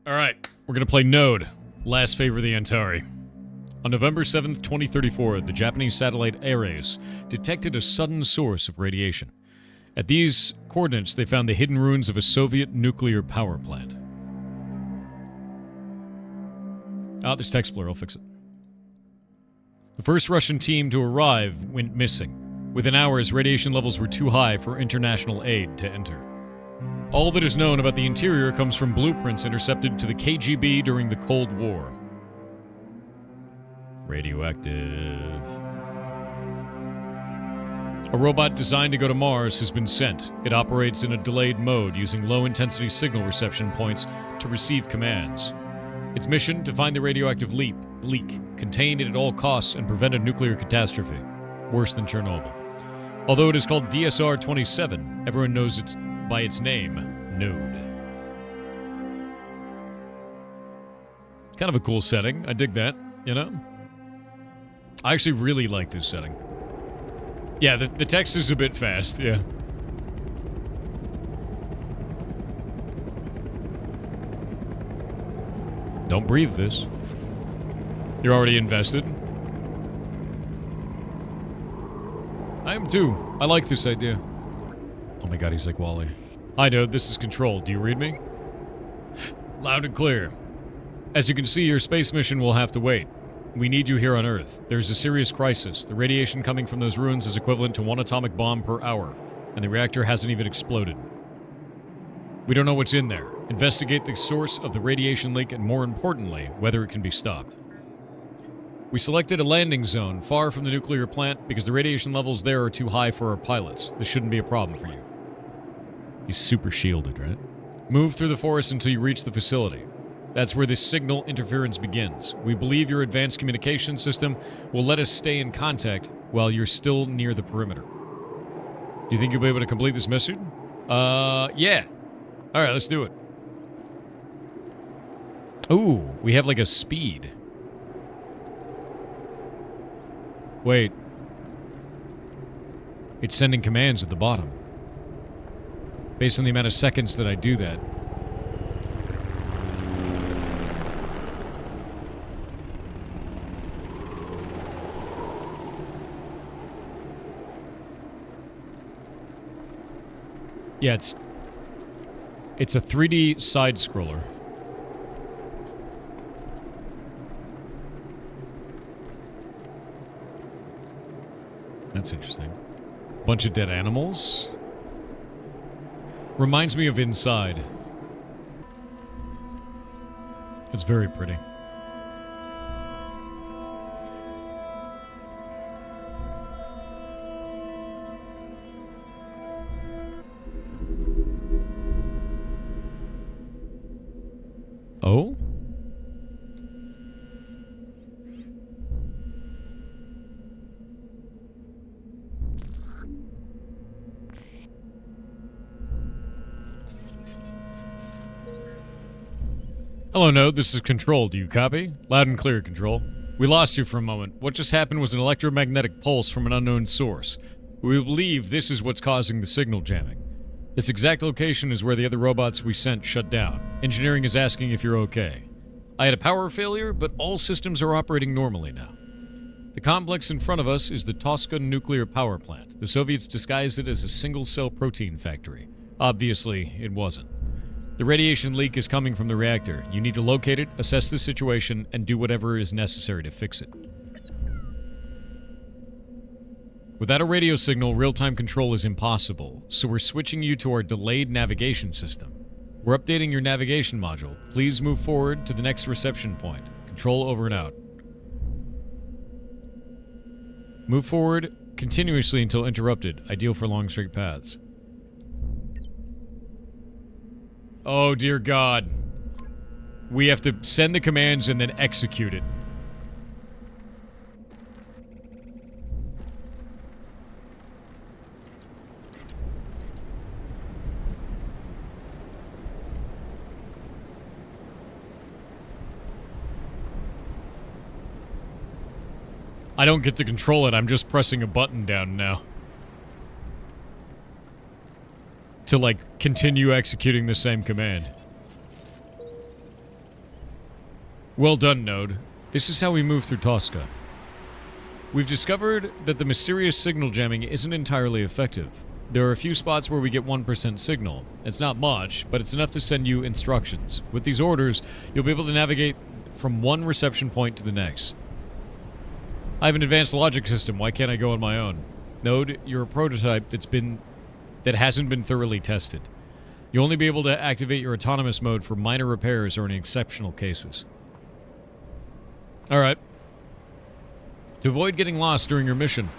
Alright, we're gonna play Node, last favor of the Antarii. On November 7th, 2034, the Japanese satellite Ares detected a sudden source of radiation. At these coordinates, they found the hidden ruins of a Soviet nuclear power plant. Ah, there's text blur, I'll fix it. The first Russian team to arrive went missing. Within hours, radiation levels were too high for international aid to enter. All that is known about the interior comes from blueprints intercepted to the KGB during the Cold War. Radioactive. A robot designed to go to Mars has been sent. It operates in a delayed mode using low-intensity signal reception points to receive commands. Its mission, to find the radioactive leak, contain it at all costs, and prevent a nuclear catastrophe. Worse than Chernobyl. Although it is called DSR-27, everyone knows it by its name, Node. Kind of a cool setting. I dig that, you know? I actually really like this setting. Yeah, the text is a bit fast, yeah. Don't breathe this. You're already invested. I am too. I like this idea. Oh my god, he's like Wally. Hi, Node, this is Control. Do you read me? Loud and clear. As you can see, your space mission will have to wait. We need you here on Earth. There's a serious crisis. The radiation coming from those ruins is equivalent to 1 atomic bomb per hour, and the reactor hasn't even exploded. We don't know what's in there. Investigate the source of the radiation leak and, more importantly, whether it can be stopped. We selected a landing zone far from the nuclear plant because the radiation levels there are too high for our pilots. This shouldn't be a problem for you. He's super shielded, right? Move through the forest until you reach the facility. That's where the signal interference begins. We believe your advanced communication system will let us stay in contact while you're still near the perimeter. Do you think you'll be able to complete this mission? Yeah. Alright, let's do it. Ooh, we have like a speed. Wait. It's sending commands at the bottom. Based on the amount of seconds that I do that. Yeah, it's a 3D side-scroller. That's interesting. Bunch of dead animals. Reminds me of Inside. It's very pretty. Oh? Hello, Node. This is Control. Do you copy? Loud and clear, Control. We lost you for a moment. What just happened was an electromagnetic pulse from an unknown source. We believe this is what's causing the signal jamming. This exact location is where the other robots we sent shut down. Engineering is asking if you're okay. I had a power failure, but all systems are operating normally now. The complex in front of us is the Tosca nuclear power plant. The Soviets disguised it as a single-cell protein factory. Obviously, it wasn't. The radiation leak is coming from the reactor. You need to locate it, assess the situation, and do whatever is necessary to fix it. Without a radio signal, real-time control is impossible, so we're switching you to our delayed navigation system. We're updating your navigation module. Please move forward to the next reception point. Control over and out. Move forward continuously until interrupted, ideal for long straight paths. Oh dear God. We have to send the commands and then execute it. I don't get to control it, I'm just pressing a button down now. To, like, continue executing the same command. Well done, Node. This is how we move through Tosca. We've discovered that the mysterious signal jamming isn't entirely effective. There are a few spots where we get 1% signal. It's not much, but it's enough to send you instructions. With these orders, you'll be able to navigate from one reception point to the next. I have an advanced logic system. Why can't I go on my own? Node, you're a prototype that hasn't been thoroughly tested. You'll only be able to activate your autonomous mode for minor repairs or in exceptional cases. Alright. To avoid getting lost during your mission,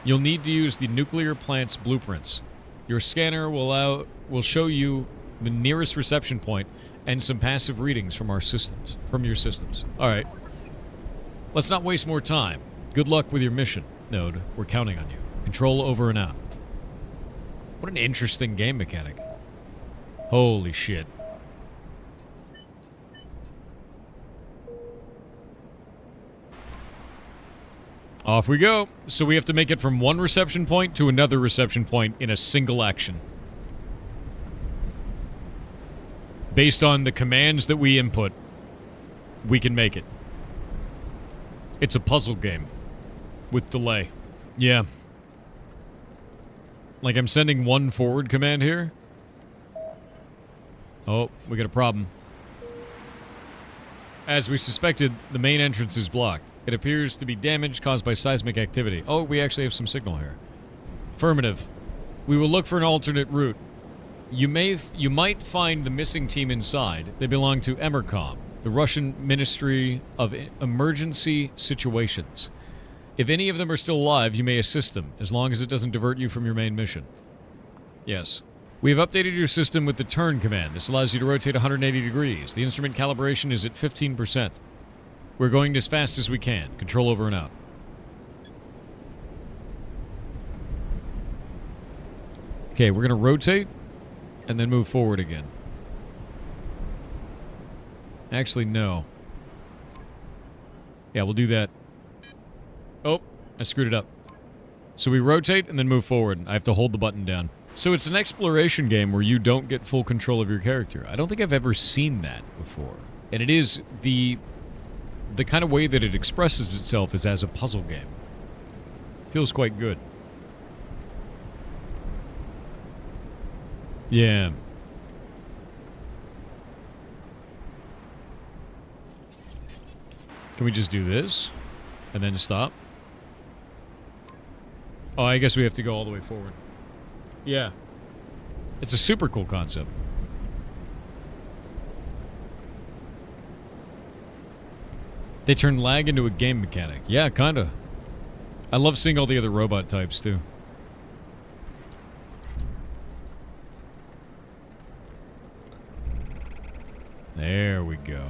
you'll need to use the nuclear plant's blueprints. Your scanner will show you the nearest reception point and some passive readings from your systems. Alright. Let's not waste more time. Good luck with your mission, Node. We're counting on you. Control over and out. What an interesting game mechanic. Holy shit. Off we go. So we have to make it from one reception point to another reception point in a single action. Based on the commands that we input, we can make it. It's a puzzle game. With delay. Yeah. Like I'm sending one forward command here. Oh, we got a problem. As we suspected, the main entrance is blocked. It appears to be damage caused by seismic activity. Oh, we actually have some signal here. Affirmative. We will look for an alternate route. You might find the missing team inside. They belong to Emercom, the Russian Ministry of Emergency Situations. If any of them are still alive, you may assist them, as long as it doesn't divert you from your main mission. Yes. We have updated your system with the turn command. This allows you to rotate 180 degrees. The instrument calibration is at 15%. We're going as fast as we can. Control over and out. Okay, we're going to rotate and then move forward again. Actually, no. Yeah, we'll do that. Oh, I screwed it up. So we rotate and then move forward. I have to hold the button down. So it's an exploration game where you don't get full control of your character. I don't think I've ever seen that before. And it is the kind of way that it expresses itself is as a puzzle game. Feels quite good. Yeah. Can we just do this? And then stop? Oh, I guess we have to go all the way forward. Yeah. It's a super cool concept. They turn lag into a game mechanic. Yeah, kinda. I love seeing all the other robot types, too. There we go.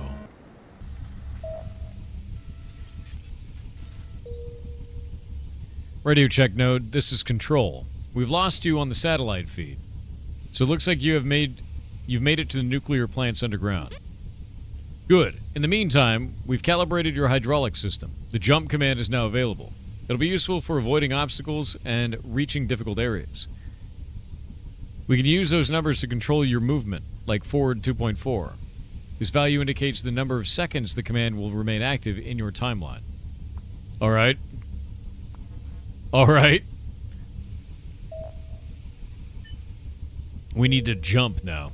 Radio check node, this is Control. We've lost you on the satellite feed. So it looks like you've made it to the nuclear plants underground. Good. In the meantime, we've calibrated your hydraulic system. The jump command is now available. It'll be useful for avoiding obstacles and reaching difficult areas. We can use those numbers to control your movement, like forward 2.4. This value indicates the number of seconds the command will remain active in your timeline. Alright. Alright. We need to jump now.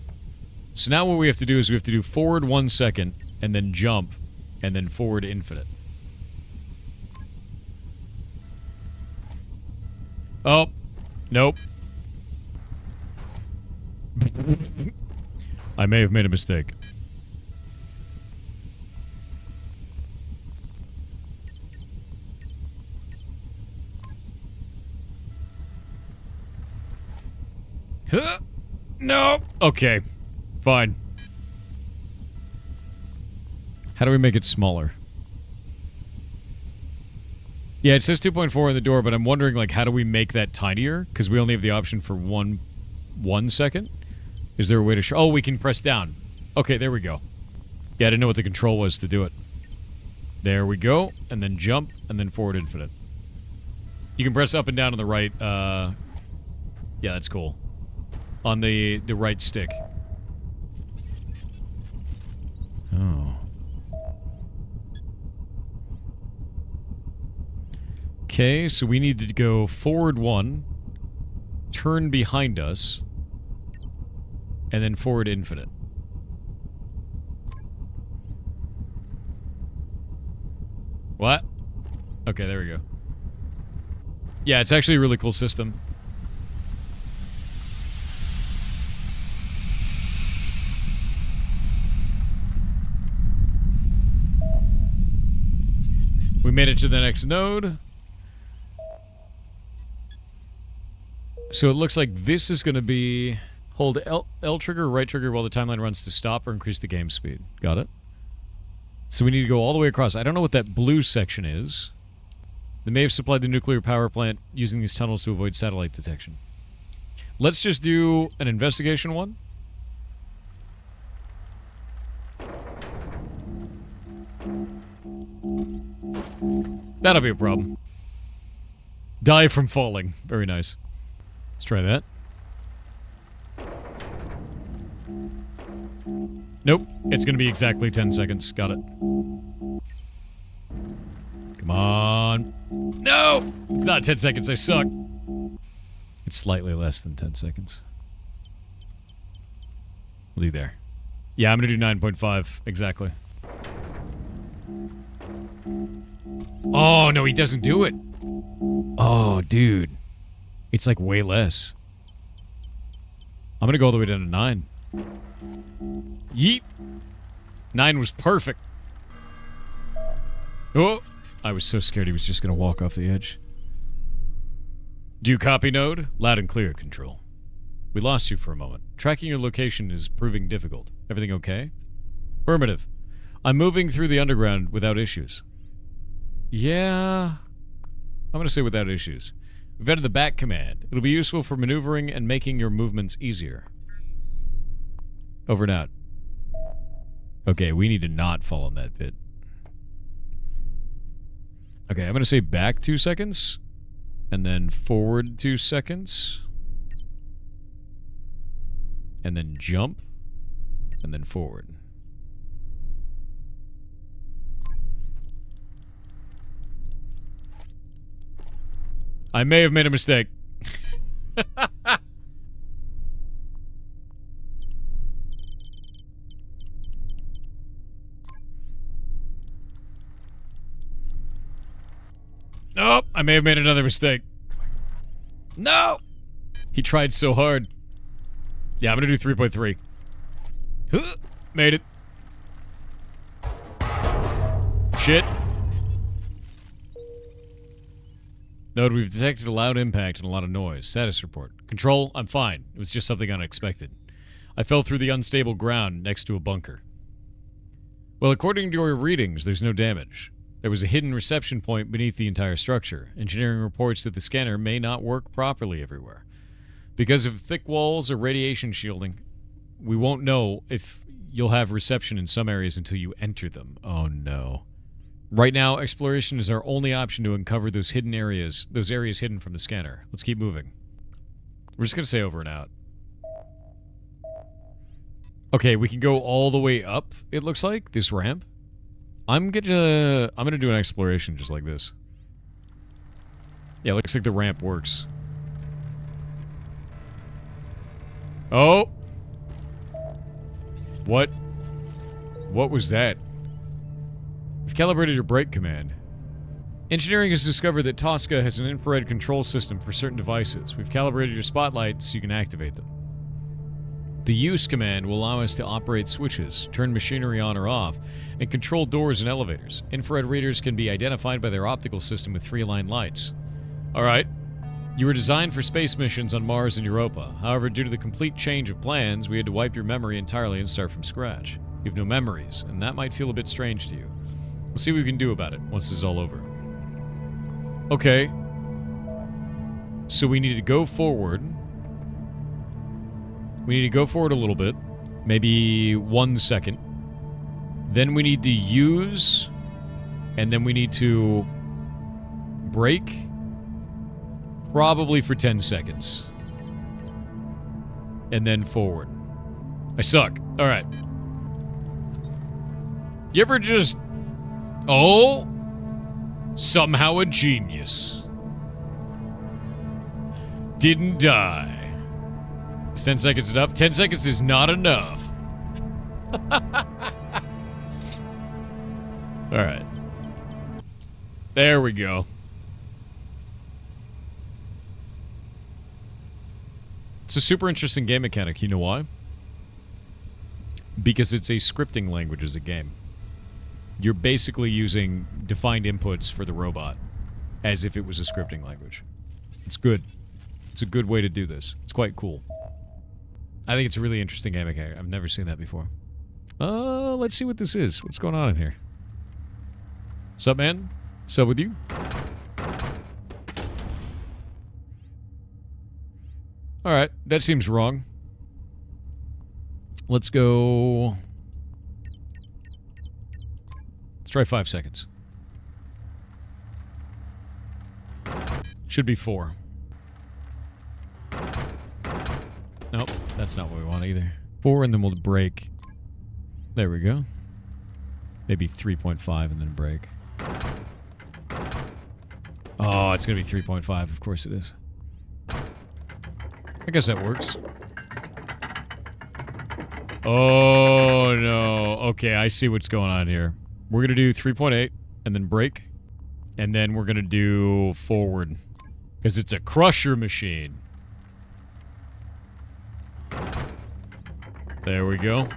So now what we have to do is we have to do forward 1 second, and then jump, and then forward infinite. Oh. Nope. I may have made a mistake. Huh? No. Okay. Fine. How do we make it smaller? Yeah, it says 2.4 in the door, but I'm wondering, like, how do we make that tinier? Because we only have the option for one second. Is there a way to show? Oh, we can press down. Okay, there we go. Yeah, I didn't know what the control was to do it. There we go. And then jump, and then forward infinite. You can press up and down on the right. Yeah, that's cool. On the right stick. Oh. Okay, so we need to go forward 1, turn behind us, and then forward infinite. What? Okay, there we go. Yeah, it's actually a really cool system. We made it to the next node. So it looks like this is going to be... Hold L trigger or right trigger while the timeline runs to stop or increase the game speed. Got it? So we need to go all the way across. I don't know what that blue section is. They may have supplied the nuclear power plant using these tunnels to avoid satellite detection. Let's just do an investigation one. That'll be a problem. Die from falling. Very nice. Let's try that. Nope. It's going to be exactly 10 seconds. Got it. Come on. No! It's not 10 seconds. I suck. It's slightly less than 10 seconds. We'll do there. Yeah, I'm going to do 9.5. Exactly. Oh, no, he doesn't do it. Oh, dude. It's like way less. I'm going to go all the way down to 9. Yeep. 9 was perfect. Oh, I was so scared he was just going to walk off the edge. Do you copy, Node? Loud and clear, Control. We lost you for a moment. Tracking your location is proving difficult. Everything okay? Affirmative. I'm moving through the underground without issues. Yeah. I'm going to say without issues. We've added the back command. It'll be useful for maneuvering and making your movements easier. Over and out. Okay, we need to not fall in that pit. Okay, I'm going to say back 2 seconds. And then forward 2 seconds. And then jump. And then forward. I may have made a mistake. Nope, I may have made another mistake. No! He tried so hard. Yeah, I'm gonna do 3.3. Made it. Shit. Node, we've detected a loud impact and a lot of noise. Status report. Control, I'm fine. It was just something unexpected. I fell through the unstable ground next to a bunker. Well, according to your readings, there's no damage. There was a hidden reception point beneath the entire structure. Engineering reports that the scanner may not work properly everywhere. Because of thick walls or radiation shielding, we won't know if you'll have reception in some areas until you enter them. Oh no. Right now, exploration is our only option to uncover those hidden areas, those areas hidden from the scanner. Let's keep moving. We're just gonna say over and out. Okay, we can go all the way up, it looks like, this ramp. I'm gonna do an exploration just like this. Yeah, looks like the ramp works. Oh! What? What was that? We've calibrated your brake command. Engineering has discovered that Tosca has an infrared control system for certain devices. We've calibrated your spotlight so you can activate them. The use command will allow us to operate switches, turn machinery on or off, and control doors and elevators. Infrared readers can be identified by their optical system with 3-line lights. Alright. You were designed for space missions on Mars and Europa. However, due to the complete change of plans, we had to wipe your memory entirely and start from scratch. You have no memories, and that might feel a bit strange to you. We'll see what we can do about it once this is all over. Okay. So we need to go forward. We need to go forward a little bit. Maybe 1 second. Then we need to use... And then we need to... brake. Probably for 10 seconds. And then forward. I suck. Alright. You ever just... Oh! Somehow a genius. Didn't die. Is 10 seconds enough? 10 seconds is not enough. Alright. There we go. It's a super interesting game mechanic. You know why? Because it's a scripting language as a game. You're basically using defined inputs for the robot as if it was a scripting language. It's good. It's a good way to do this. It's quite cool. I think it's a really interesting game mechanic. I've never seen that before. Let's see what this is. What's going on in here? Sup, man? Sup with you? Alright, that seems wrong. Let's go... Let's try 5 seconds. Should be 4. Nope, that's not what we want either. 4 and then we'll break. There we go. Maybe 3.5 and then break. Oh, it's gonna be 3.5. Of course it is. I guess that works. Oh, no. Okay, I see what's going on here. We're gonna do 3.8 and then break. And then we're gonna do forward. Because it's a crusher machine. There we go.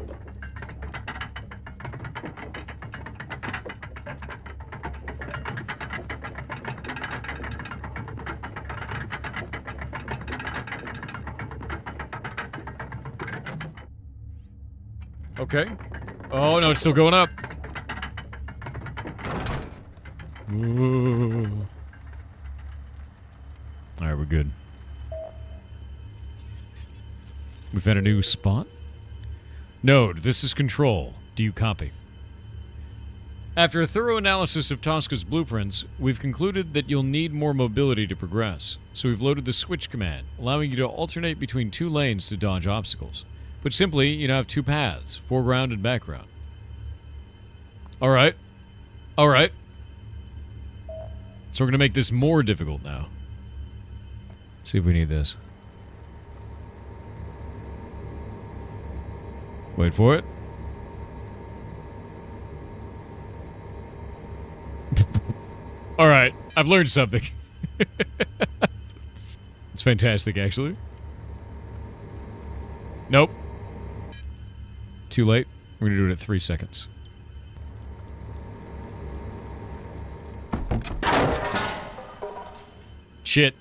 Okay. Oh, no, it's still going up. Ooh. Alright, we're good. We found a new spot? Node, this is Control. Do you copy? After a thorough analysis of Tosca's blueprints, we've concluded that you'll need more mobility to progress. So we've loaded the switch command, allowing you to alternate between 2 lanes to dodge obstacles. But simply, you now have 2 paths, foreground and background. Alright. Alright. So we're gonna make this more difficult now. See if we need this. Wait for it. Alright, I've learned something. It's fantastic, actually. Nope. Too late. We're gonna do it at 3 seconds. Shit.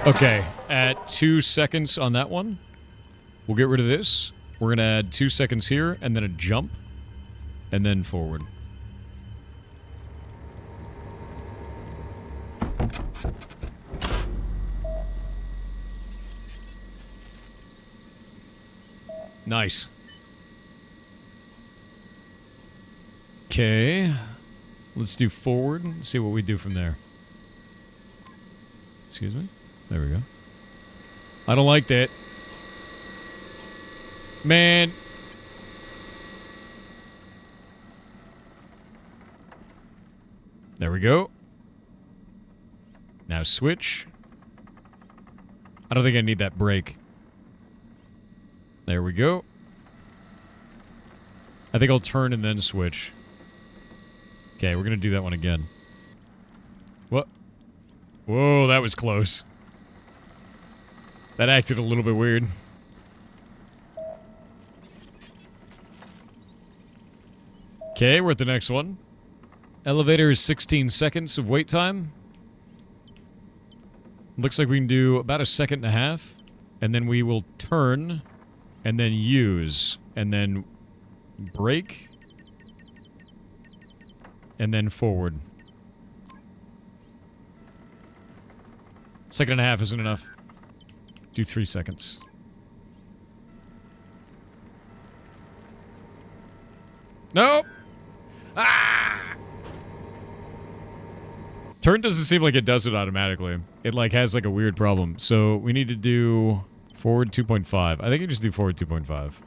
Okay, at 2 seconds on that one, we'll get rid of this. We're gonna add 2 seconds here, and then a jump, and then forward. Nice. Okay. Let's do forward and see what we do from there. Excuse me? There we go. I don't like that. Man. There we go. Now switch. I don't think I need that brake. There we go. I think I'll turn and then switch. Okay, we're gonna do that one again. What? Whoa, that was close. That acted a little bit weird. Okay, we're at the next one. Elevator is 16 seconds of wait time. Looks like we can do about 1.5 seconds. And then we will turn, and then use, and then brake, and then forward. 1.5 seconds isn't enough. Do 3 seconds. Nope! Ah! Turn doesn't seem like it does it automatically. It like has like a weird problem. So we need to do forward 2.5. I think I just do forward 2.5.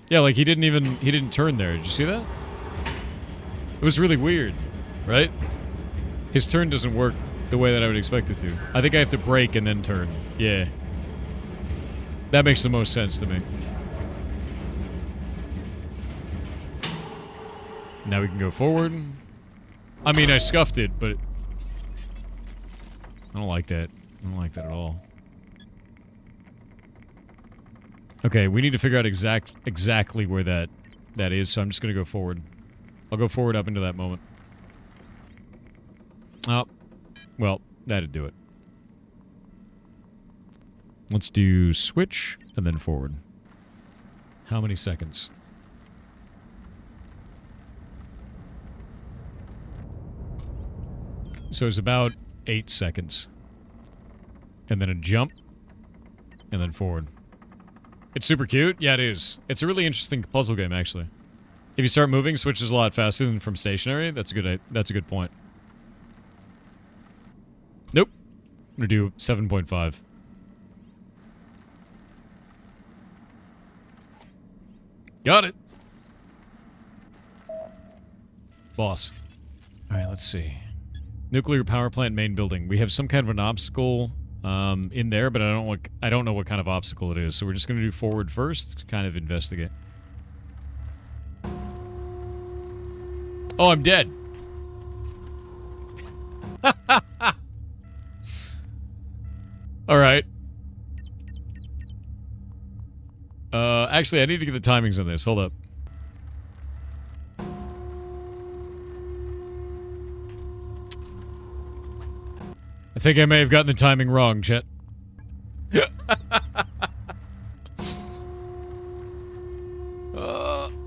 Yeah, like he didn't turn there. Did you see that? It was really weird, right? His turn doesn't work the way that I would expect it to. I think I have to brake and then turn. Yeah. That makes the most sense to me. Now we can go forward. I mean, I scuffed it, but... I don't like that. I don't like that at all. Okay, we need to figure out exactly where that is, so I'm just gonna go forward. I'll go forward up into that moment. Oh. Well, that'd do it. Let's do switch, and then forward. How many seconds? So it's about 8 seconds. And then a jump. And then forward. It's super cute. Yeah, it is. It's a really interesting puzzle game, actually. If you start moving, switches a lot faster than from stationary. That's a good point. Nope. I'm gonna do 7.5. Got it. Boss. Alright, let's see. Nuclear power plant main building. We have some kind of an obstacle in there, but I don't know what kind of obstacle it is. So we're just gonna do forward first to kind of investigate. Oh, I'm dead. Alright. Actually, I need to get the timings on this. Hold up. I think I may have gotten the timing wrong, Chet.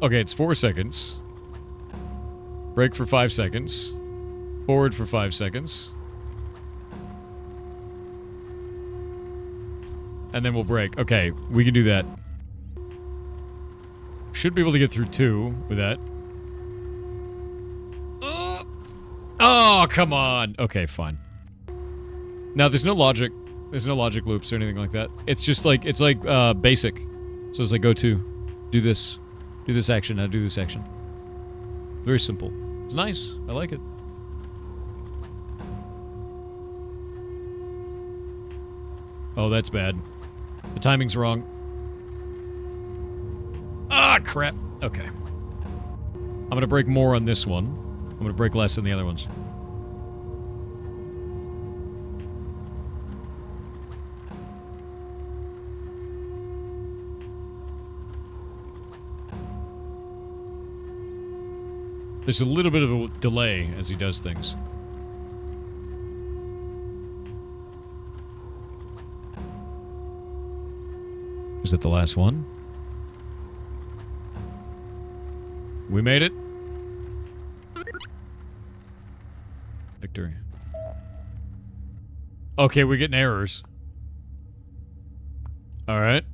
Okay, it's 4 seconds. Brake for 5 seconds. Forward for 5 seconds. And then we'll brake. Okay, we can do that. Should be able to get through 2 with that. Oh, come on. Okay, fine. Now, there's no logic. There's no logic loops or anything like that. It's just like, it's like, basic. So it's like, go to, do this action, now do this action. Very simple. It's nice. I like it. Oh, that's bad. The timing's wrong. Ah, crap. Okay. I'm gonna brake more on this one. I'm gonna brake less than the other ones. There's a little bit of a delay as he does things. Is that the last one? We made it. Victory. Okay, we're getting errors. Alright.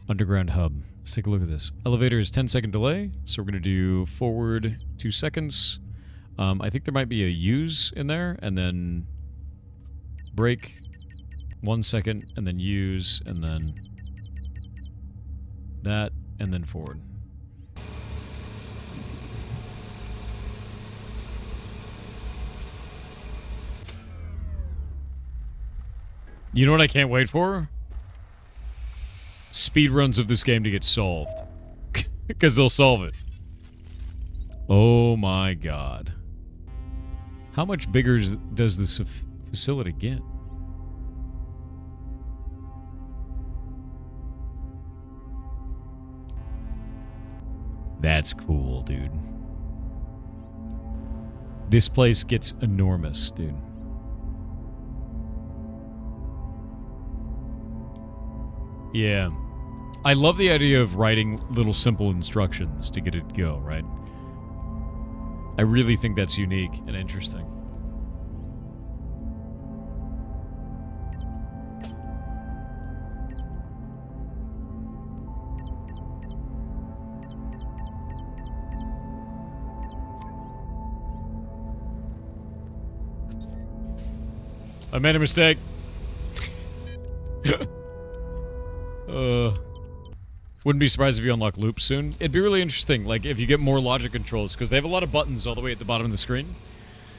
Underground hub. Let's take a look at this. Elevator is 10-second delay, so we're going to do forward 2 seconds. I think there might be a use in there, and then brake 1 second, and then use, and then that, and then forward. You know what I can't wait for? Speedruns of this game to get solved. Because they'll solve it. Oh my god. How much bigger does this facility get? That's cool, dude. This place gets enormous, dude. Yeah. I love the idea of writing little simple instructions to get it to go, right? I really think that's unique and interesting. I made a mistake. Wouldn't be surprised if you unlock loops soon. It'd be really interesting, like, if you get more logic controls, because they have a lot of buttons all the way at the bottom of the screen.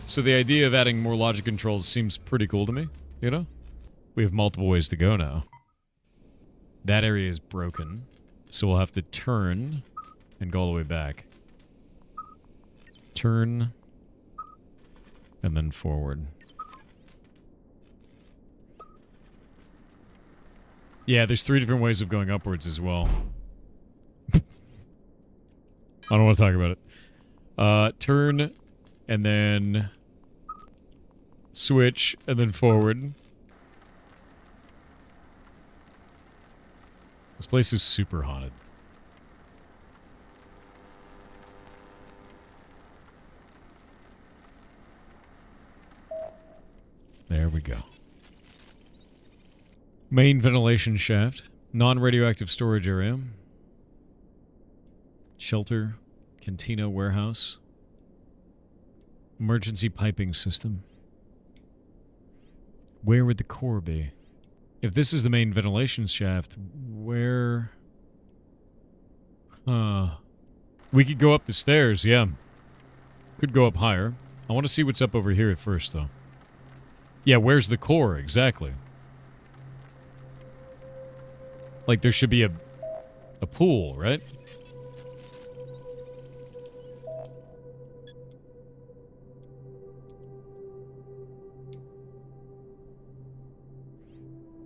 So the idea of adding more logic controls seems pretty cool to me, you know? We have multiple ways to go now. That area is broken, so we'll have to turn and go all the way back. Turn, and then forward. Yeah, there's 3 different ways of going upwards as well. I don't want to talk about it. Turn, and then switch, and then forward. This place is super haunted. There we go. Main ventilation shaft. Non-radioactive storage area. Shelter. Cantina warehouse. Emergency piping system. Where would the core be? If this is the main ventilation shaft, where... We could go up the stairs, yeah. Could go up higher. I want to see what's up over here at first, though. Yeah, where's the core, exactly? Like, there should be a pool, right?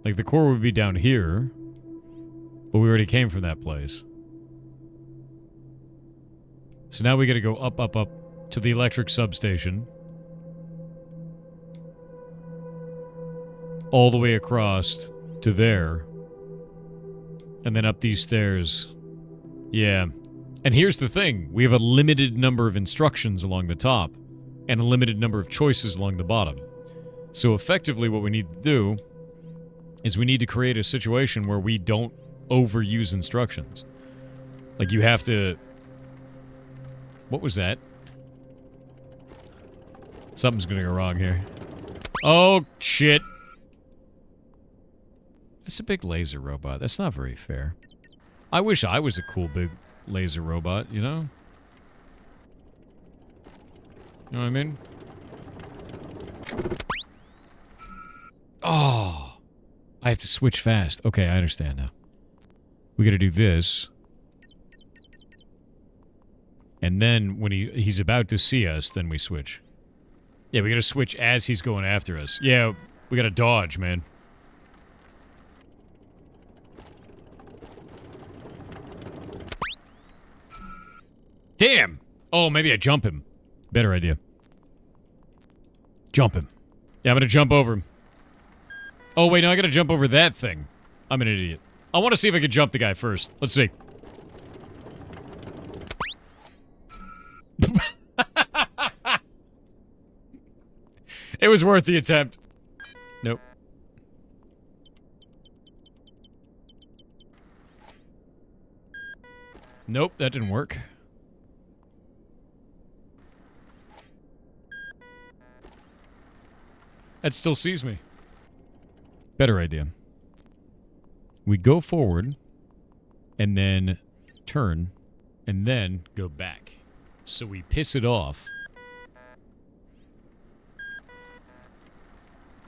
Like, the core would be down here, but we already came from that place. So now we gotta go up, up, up to the electric substation. All the way across to there. And then up these stairs. Yeah. And here's the thing. We have a limited number of instructions along the top. And a limited number of choices along the bottom. So effectively what we need to do is we need to create a situation where we don't overuse instructions. Like, you have to... What was that? Something's gonna go wrong here. Oh, shit. It's a big laser robot. That's not very fair. I wish I was a cool big laser robot, you know? You know what I mean? Oh! I have to switch fast. Okay, I understand now. We gotta do this. And then when he's about to see us, then we switch. Yeah, we gotta switch as he's going after us. Yeah, we gotta dodge, man. Damn! Oh, maybe I jump him. Better idea. Jump him. Yeah, I'm gonna jump over him. Oh, wait, no, I gotta jump over that thing. I'm an idiot. I want to see if I can jump the guy first. Let's see. It was worth the attempt. Nope. Nope, that didn't work. That still sees me. Better idea. We go forward, and then turn, and then go back. So we piss it off.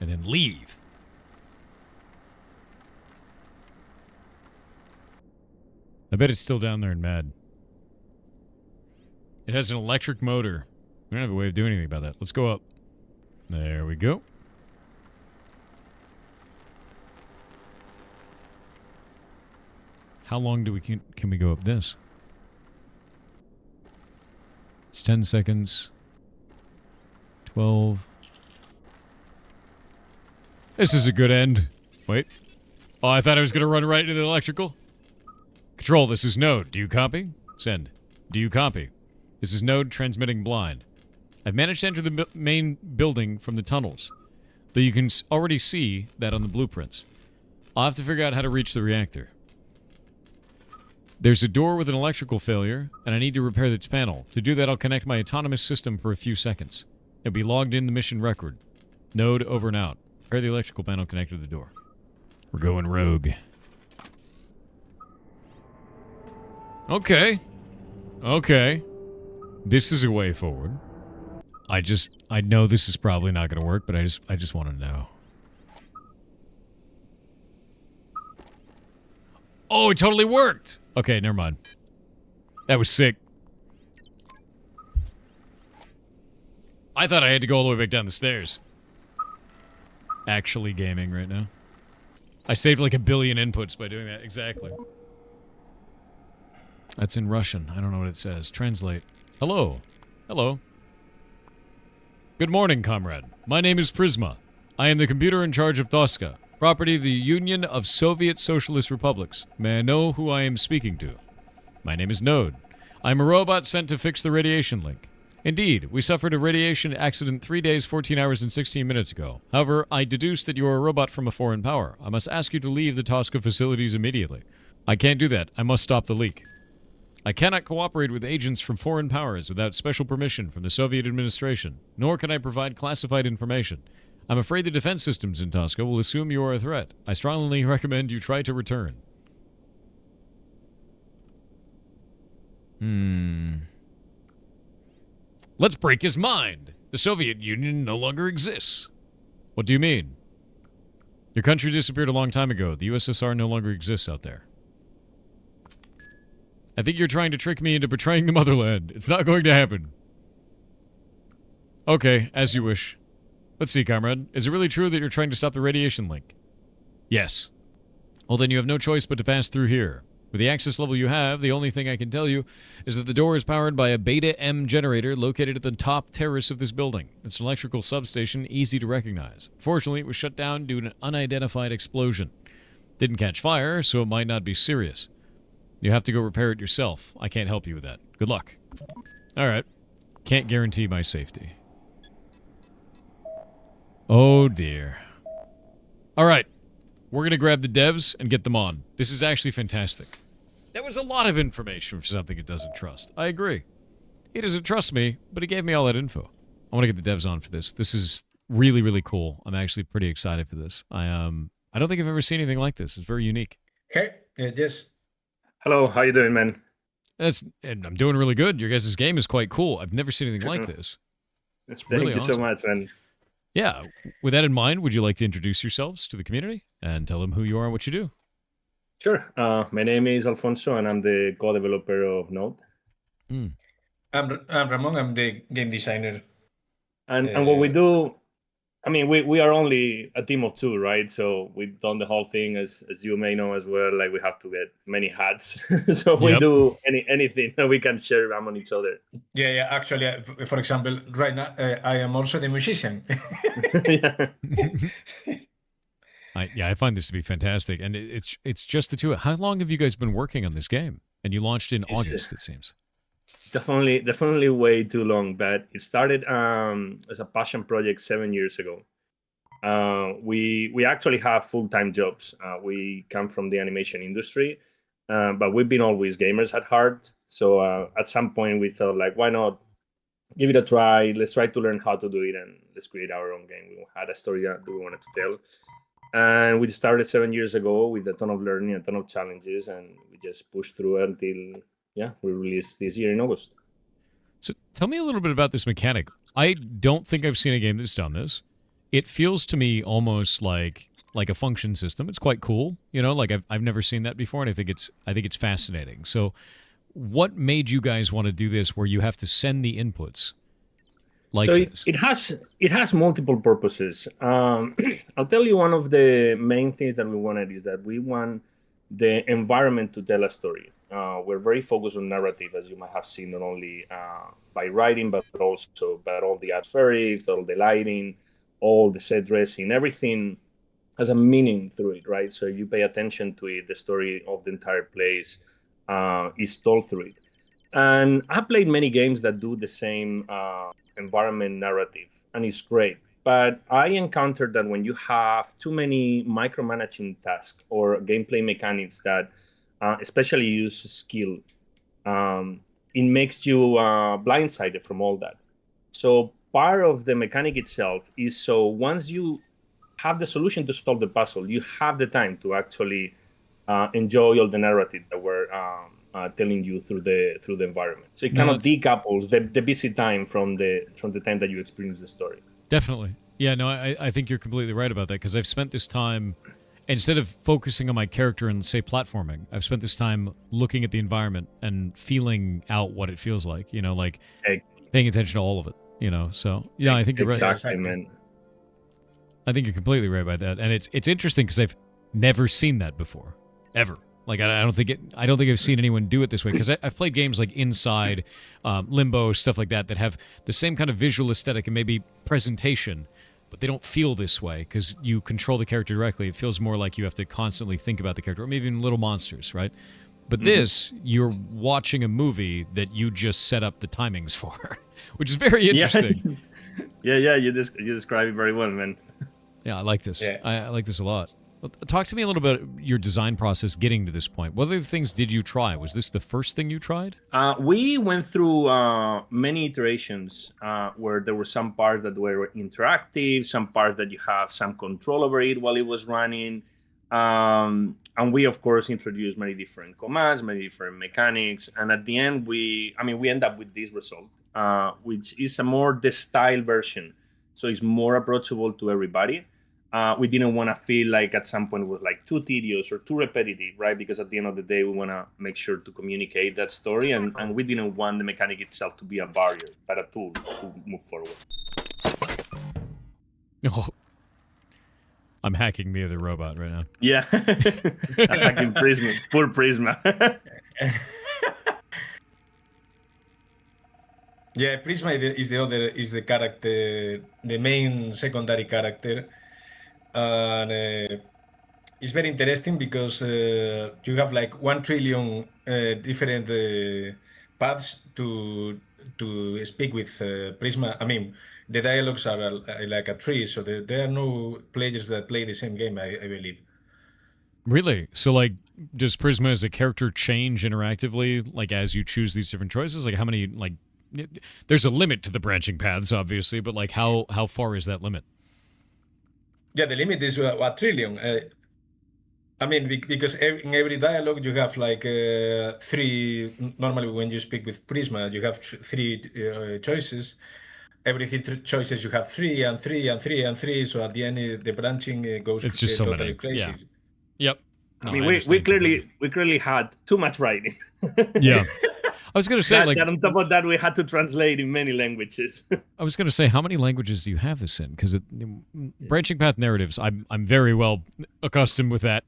And then leave. I bet it's still down there and mad. It has an electric motor. We don't have a way of doing anything about that. Let's go up. There we go. How long do we can we go up this? It's 10 seconds. 12. This is a good end. Wait. Oh, I thought I was going to run right into the electrical. Control, this is Node. Do you copy? Send. Do you copy? This is Node transmitting blind. I've managed to enter the main building from the tunnels, though you can already see that on the blueprints. I'll have to figure out how to reach the reactor. There's a door with an electrical failure, and I need to repair its panel. To do that, I'll connect my autonomous system for a few seconds. It'll be logged in the mission record. Node over and out. Repair the electrical panel connected to the door. We're going rogue. Okay. Okay. This is a way forward. I know this is probably not going to work, but I just want to know. Oh, it totally worked. Okay, never mind. That was sick. I thought I had to go all the way back down the stairs. Actually gaming right now. I saved like 1 billion inputs by doing that. Exactly. That's in Russian. I don't know what it says. Translate. Hello. Hello. Good morning, comrade. My name is Prisma. I am the computer in charge of Tosca, property of the Union of Soviet Socialist Republics. May I know who I am speaking to? My name is Node. I am a robot sent to fix the radiation link. Indeed, we suffered a radiation accident 3 days, 14 hours, and 16 minutes ago. However, I deduce that you are a robot from a foreign power. I must ask you to leave the Tosca facilities immediately. I can't do that. I must stop the leak. I cannot cooperate with agents from foreign powers without special permission from the Soviet administration, nor can I provide classified information. I'm afraid the defense systems in Tosca will assume you are a threat. I strongly recommend you try to return. Let's break his mind. The Soviet Union no longer exists. What do you mean? Your country disappeared a long time ago. The USSR no longer exists out there. I think you're trying to trick me into betraying the motherland. It's not going to happen. Okay, as you wish. Let's see, comrade. Is it really true that you're trying to stop the radiation link? Yes. Well, then you have no choice but to pass through here. With the access level you have, the only thing I can tell you is that the door is powered by a Beta M generator located at the top terrace of this building. It's an electrical substation, easy to recognize. Fortunately, it was shut down due to an unidentified explosion. Didn't catch fire, so it might not be serious. You have to go repair it yourself. I can't help you with that. Good luck. Alright. Can't guarantee my safety. Oh dear. Alright. We're gonna grab the devs and get them on. This is actually fantastic. That was a lot of information for something it doesn't trust. I agree. He doesn't trust me, but he gave me all that info. I want to get the devs on for this. This is really, really cool. I'm actually pretty excited for this. I don't think I've ever seen anything like this. It's very unique. Hey, just... Hello, how you doing, man? And I'm doing really good. Your guys' game is quite cool. I've never seen anything like this. It's really Thank you awesome. so much, man. Yeah. With that in mind, would you like to introduce yourselves to the community and tell them who you are and what you do? Sure. My name is Alfonso, and I'm the co-developer of Node. I'm Ramon. I'm the game designer. And what we do, I mean, we are only a team of 2, right? So we've done the whole thing, as you may know as well. Like, we have to get many hats. So we do anything that we can share among each other. Yeah. Actually, for example, right now, I am also the musician. I find this to be fantastic, and it's just the two. How long have you guys been working on this game? And you launched in August, it seems. Definitely way too long, but it started as a passion project 7 years ago. We actually have full-time jobs. We come from the animation industry, but we've been always gamers at heart. So at some point we thought, like, why not give it a try? Let's try to learn how to do it, and let's create our own game. We had a story that we wanted to tell. And we started 7 years ago with a ton of learning, a ton of challenges, and we just pushed through until, we released this year in August. So tell me a little bit about this mechanic. I don't think I've seen a game that's done this. It feels to me almost like a function system. It's quite cool, like I've never seen that before, and I think it's fascinating. So what made you guys want to do this where you have to send the inputs? This? It has multiple purposes. I'll tell you, one of the main things that we wanted is that we want the environment to tell a story. We're very focused on narrative, as you might have seen, not only by writing, but also by all the atmospherics, all the lighting, all the set dressing, everything has a meaning through it, right? So you pay attention to it, the story of the entire place is told through it. And I played many games that do the same environment narrative, and it's great. But I encountered that when you have too many micromanaging tasks or gameplay mechanics that especially use skill, it makes you blindsided from all that. So part of the mechanic itself is, so once you have the solution to solve the puzzle, you have the time to actually enjoy all the narrative that we're telling you through the environment. So it No, kind of decouples the busy time from the time that you experience the story. Definitely. Yeah, no, I think you're completely right about that, because I've spent this time, instead of focusing on my character and, say, platforming, I've spent this time looking at the environment and feeling out what it feels like, like paying attention to all of it, so, yeah, I think you're right. Exactly, man. I think you're completely right about that. And it's interesting because I've never seen that before, ever. Like, I don't think I've seen anyone do it this way, because I've played games like Inside, Limbo, stuff like that have the same kind of visual aesthetic and maybe presentation, but they don't feel this way because you control the character directly. It feels more like you have to constantly think about the character, or maybe even Little Monsters, right? But this, you're watching a movie that you just set up the timings for, which is very interesting. Yeah, you describe it very well, man. Yeah, I like this. Yeah. I like this a lot. Talk to me a little bit about your design process getting to this point. What other things did you try? Was this the first thing you tried? We went through many iterations where there were some parts that were interactive, some parts that you have some control over it while it was running. And we, of course, introduced many different commands, many different mechanics. And at the end, we end up with this result, which is a more the style version. So it's more approachable to everybody. We didn't want to feel like at some point it was like too tedious or too repetitive, right? Because at the end of the day, we want to make sure to communicate that story, and we didn't want the mechanic itself to be a barrier, but a tool to move forward. Oh, I'm hacking the other robot right now. Yeah, hacking Prisma, full Prisma. Yeah, Prisma is the character, the main secondary character. And it's very interesting because you have like 1 trillion different paths to speak with Prisma. I mean, the dialogues are like a tree, so there are no players that play the same game, I believe. Really? So, like, does Prisma as a character change interactively, like, as you choose these different choices? Like, how many, like, there's a limit to the branching paths, obviously, but, like, how far is that limit? Yeah, the limit is 1 trillion. I mean, because in every dialogue you have like 3. Normally, when you speak with Prisma, you have 3 choices. Every 3 choices you have 3 and 3 and 3 and 3. So at the end, the branching goes It's just so totally many. crazy. Yeah. Yep. No, I mean, we clearly had too much writing. Yeah. I was going to say, like, on top of that, we had to translate in many languages. I was going to say, how many languages do you have this in? Because branching path narratives, I'm very well accustomed with that,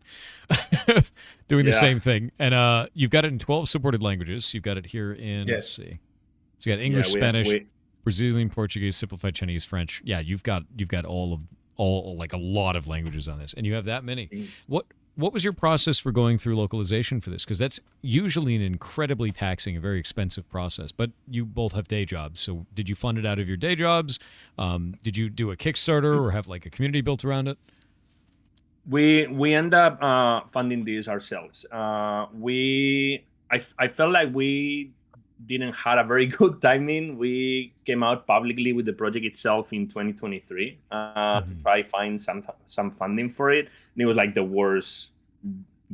doing the same thing. And you've got it in 12 supported languages. You've got it here in, let's see. So you got English, Spanish, Brazilian, Portuguese, simplified Chinese, French. Yeah, you've got all like a lot of languages on this, and you have that many. What was your process for going through localization for this? Because that's usually an incredibly taxing and very expensive process. But you both have day jobs, so did you fund it out of your day jobs? Did you do a Kickstarter or have like a community built around it? We end up funding this ourselves. I felt like we didn't have a very good timing. We came out publicly with the project itself in 2023 to try find some funding for it. And it was like the worst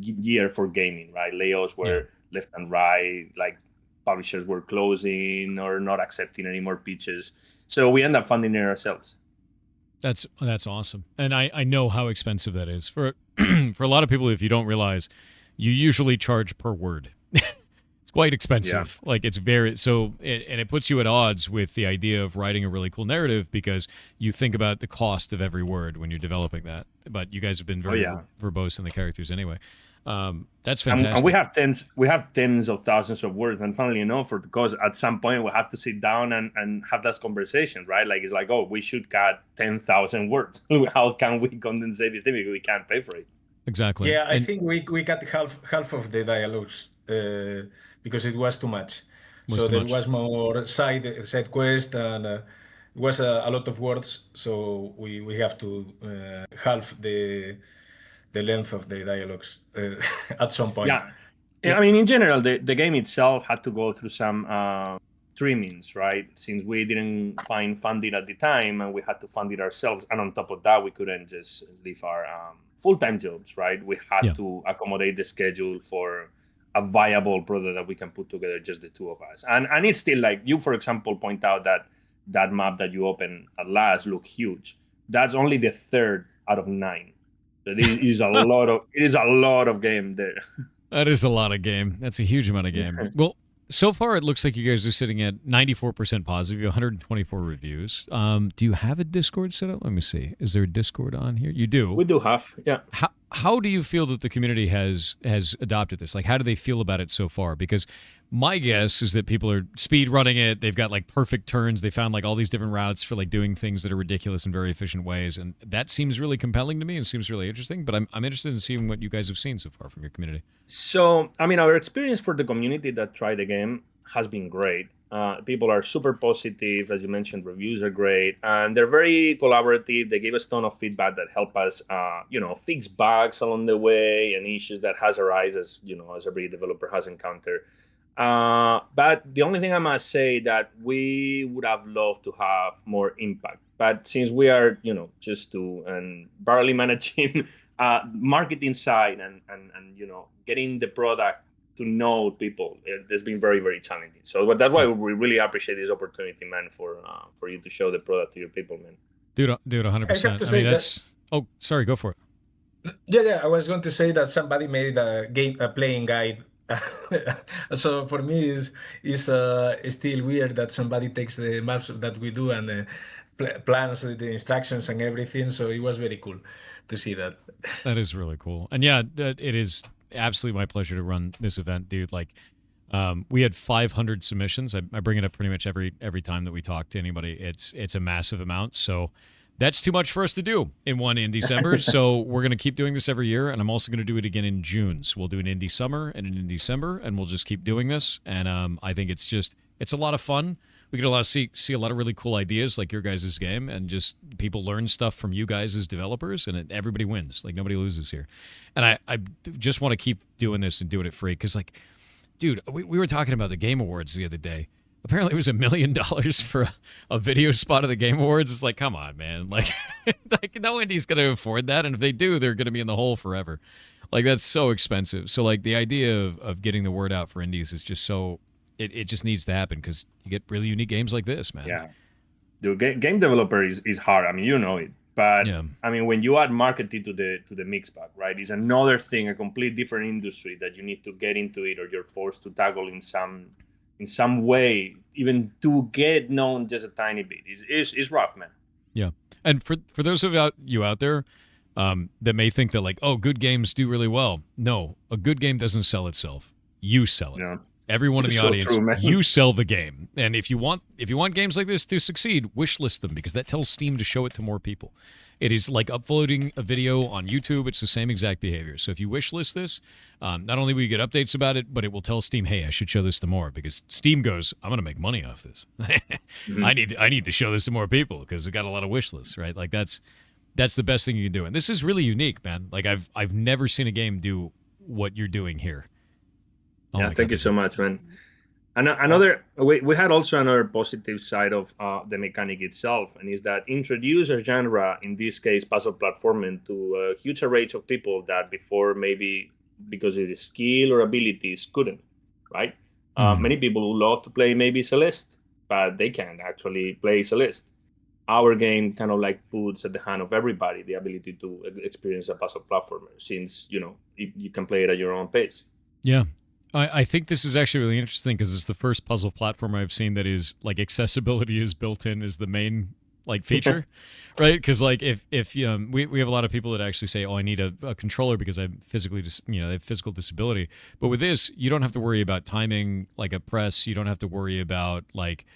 year for gaming, right? Layoffs were left and right, like publishers were closing or not accepting any more pitches. So we end up funding it ourselves. That's awesome. And I know how expensive that is. For for a lot of people, if you don't realize, you usually charge per word. It's quite expensive. Yeah. Like it's very and it puts you at odds with the idea of writing a really cool narrative because you think about the cost of every word when you're developing that. But you guys have been very verbose in the characters anyway. That's fantastic. And we have tens of thousands of words. And funnily enough, because at some point we have to sit down and have that conversation, right? Like it's like, oh, we should cut 10,000 words. How can we condensate this thing because we can't pay for it? Exactly. Yeah, I think we cut half of the dialogues because it was too much. Was more side quest and it was a lot of words. So we have to half the length of the dialogues at some point. Yeah. I mean, in general, the game itself had to go through some trimmings, right? Since we didn't find funding at the time and we had to fund it ourselves. And on top of that, we couldn't just leave our full-time jobs, right? We had to accommodate the schedule for a viable product that we can put together, just the two of us. And it's still like you, for example, point out that map that you open at last look huge. That's only the third out of 9. So it is a lot of game there. That is a lot of game. That's a huge amount of game. Well, so far it looks like you guys are sitting at 94% positive. You have 124 reviews. Do you have a Discord set up? Let me see. Is there a Discord on here? You do. We do have, yeah. How do you feel that the community has adopted this? Like, how do they feel about it so far? Because my guess is that people are speed running it. They've got like perfect turns. They found like all these different routes for like doing things that are ridiculous in very efficient ways, and that seems really compelling to me and seems really interesting. But I'm interested in seeing what you guys have seen so far from your community. So, I mean, our experience for the community that tried the game has been great. People are super positive. As you mentioned, reviews are great. And they're very collaborative. They gave us a ton of feedback that help us, fix bugs along the way and issues that has arisen, as every developer has encountered. But the only thing I must say that we would have loved to have more impact. But since we are, just to and barely managing marketing side and getting the product to know people, it's been very, very challenging. So that's why we really appreciate this opportunity, man, for you to show the product to your people, man. Dude, 100%. I mean, that's. Oh, sorry, go for it. Yeah. I was going to say that somebody made a playing guide. So for me, is still weird that somebody takes the maps that we do and plans the instructions and everything. So it was very cool to see that. That is really cool. And yeah, it is absolutely my pleasure to run this event, dude. Like, we had 500 submissions. I bring it up pretty much every time that we talk to anybody. It's a massive amount. So that's too much for us to do in one Indiecember. So we're going to keep doing this every year. And I'm also going to do it again in June. So we'll do an Indie Summer and an Indiecember, and we'll just keep doing this. And I think it's a lot of fun. We get see a lot of really cool ideas like your guys' game, and just people learn stuff from you guys as developers, and everybody wins. Like, nobody loses here. And I just want to keep doing this and doing it free because, like, dude, we were talking about the Game Awards the other day. Apparently it was $1 million for a video spot of the Game Awards. It's like, come on, man. Like no indie's going to afford that, and if they do, they're going to be in the hole forever. Like, that's so expensive. So, like, the idea of getting the word out for indies is just so... It just needs to happen because you get really unique games like this, man. Yeah. The game developer is hard. I mean, you know it. But, yeah. I mean, when you add marketing to the mix bag, right, it's another thing, a complete different industry that you need to get into it, or you're forced to tackle in some way, even to get known just a tiny bit. It's rough, man. Yeah. And for those of you out there that may think that, like, oh, good games do really well. No, a good game doesn't sell itself. You sell it. Yeah. Everyone in the audience, true, you sell the game. And if you want games like this to succeed, wishlist them, because that tells Steam to show it to more people. It is like uploading a video on YouTube. It's the same exact behavior. So if you wishlist this, not only will you get updates about it, but it will tell Steam, hey, I should show this to more, because Steam goes, I'm going to make money off this. Mm-hmm. I need to show this to more people because it got a lot of wish lists, right? Like, that's the best thing you can do. And this is really unique, man. Like, I've never seen a game do what you're doing here. Oh, yeah, thank you so much, man. And we had also another positive side of the mechanic itself, and is that introduce a genre, in this case puzzle platforming, to a huge array of people that before, maybe because of the skill or abilities, couldn't, right? Many people who love to play maybe Celeste, but they can't actually play Celeste. Our game kind of like puts at the hand of everybody the ability to experience a puzzle platformer, since you can play it at your own pace. Yeah. I think this is actually really interesting because it's the first puzzle platformer I've seen that is like accessibility is built in as the main like feature, right? Because like if we have a lot of people that actually say, oh, I need a controller because I'm physically they have physical disability. But with this, you don't have to worry about timing like a press. You don't have to worry about like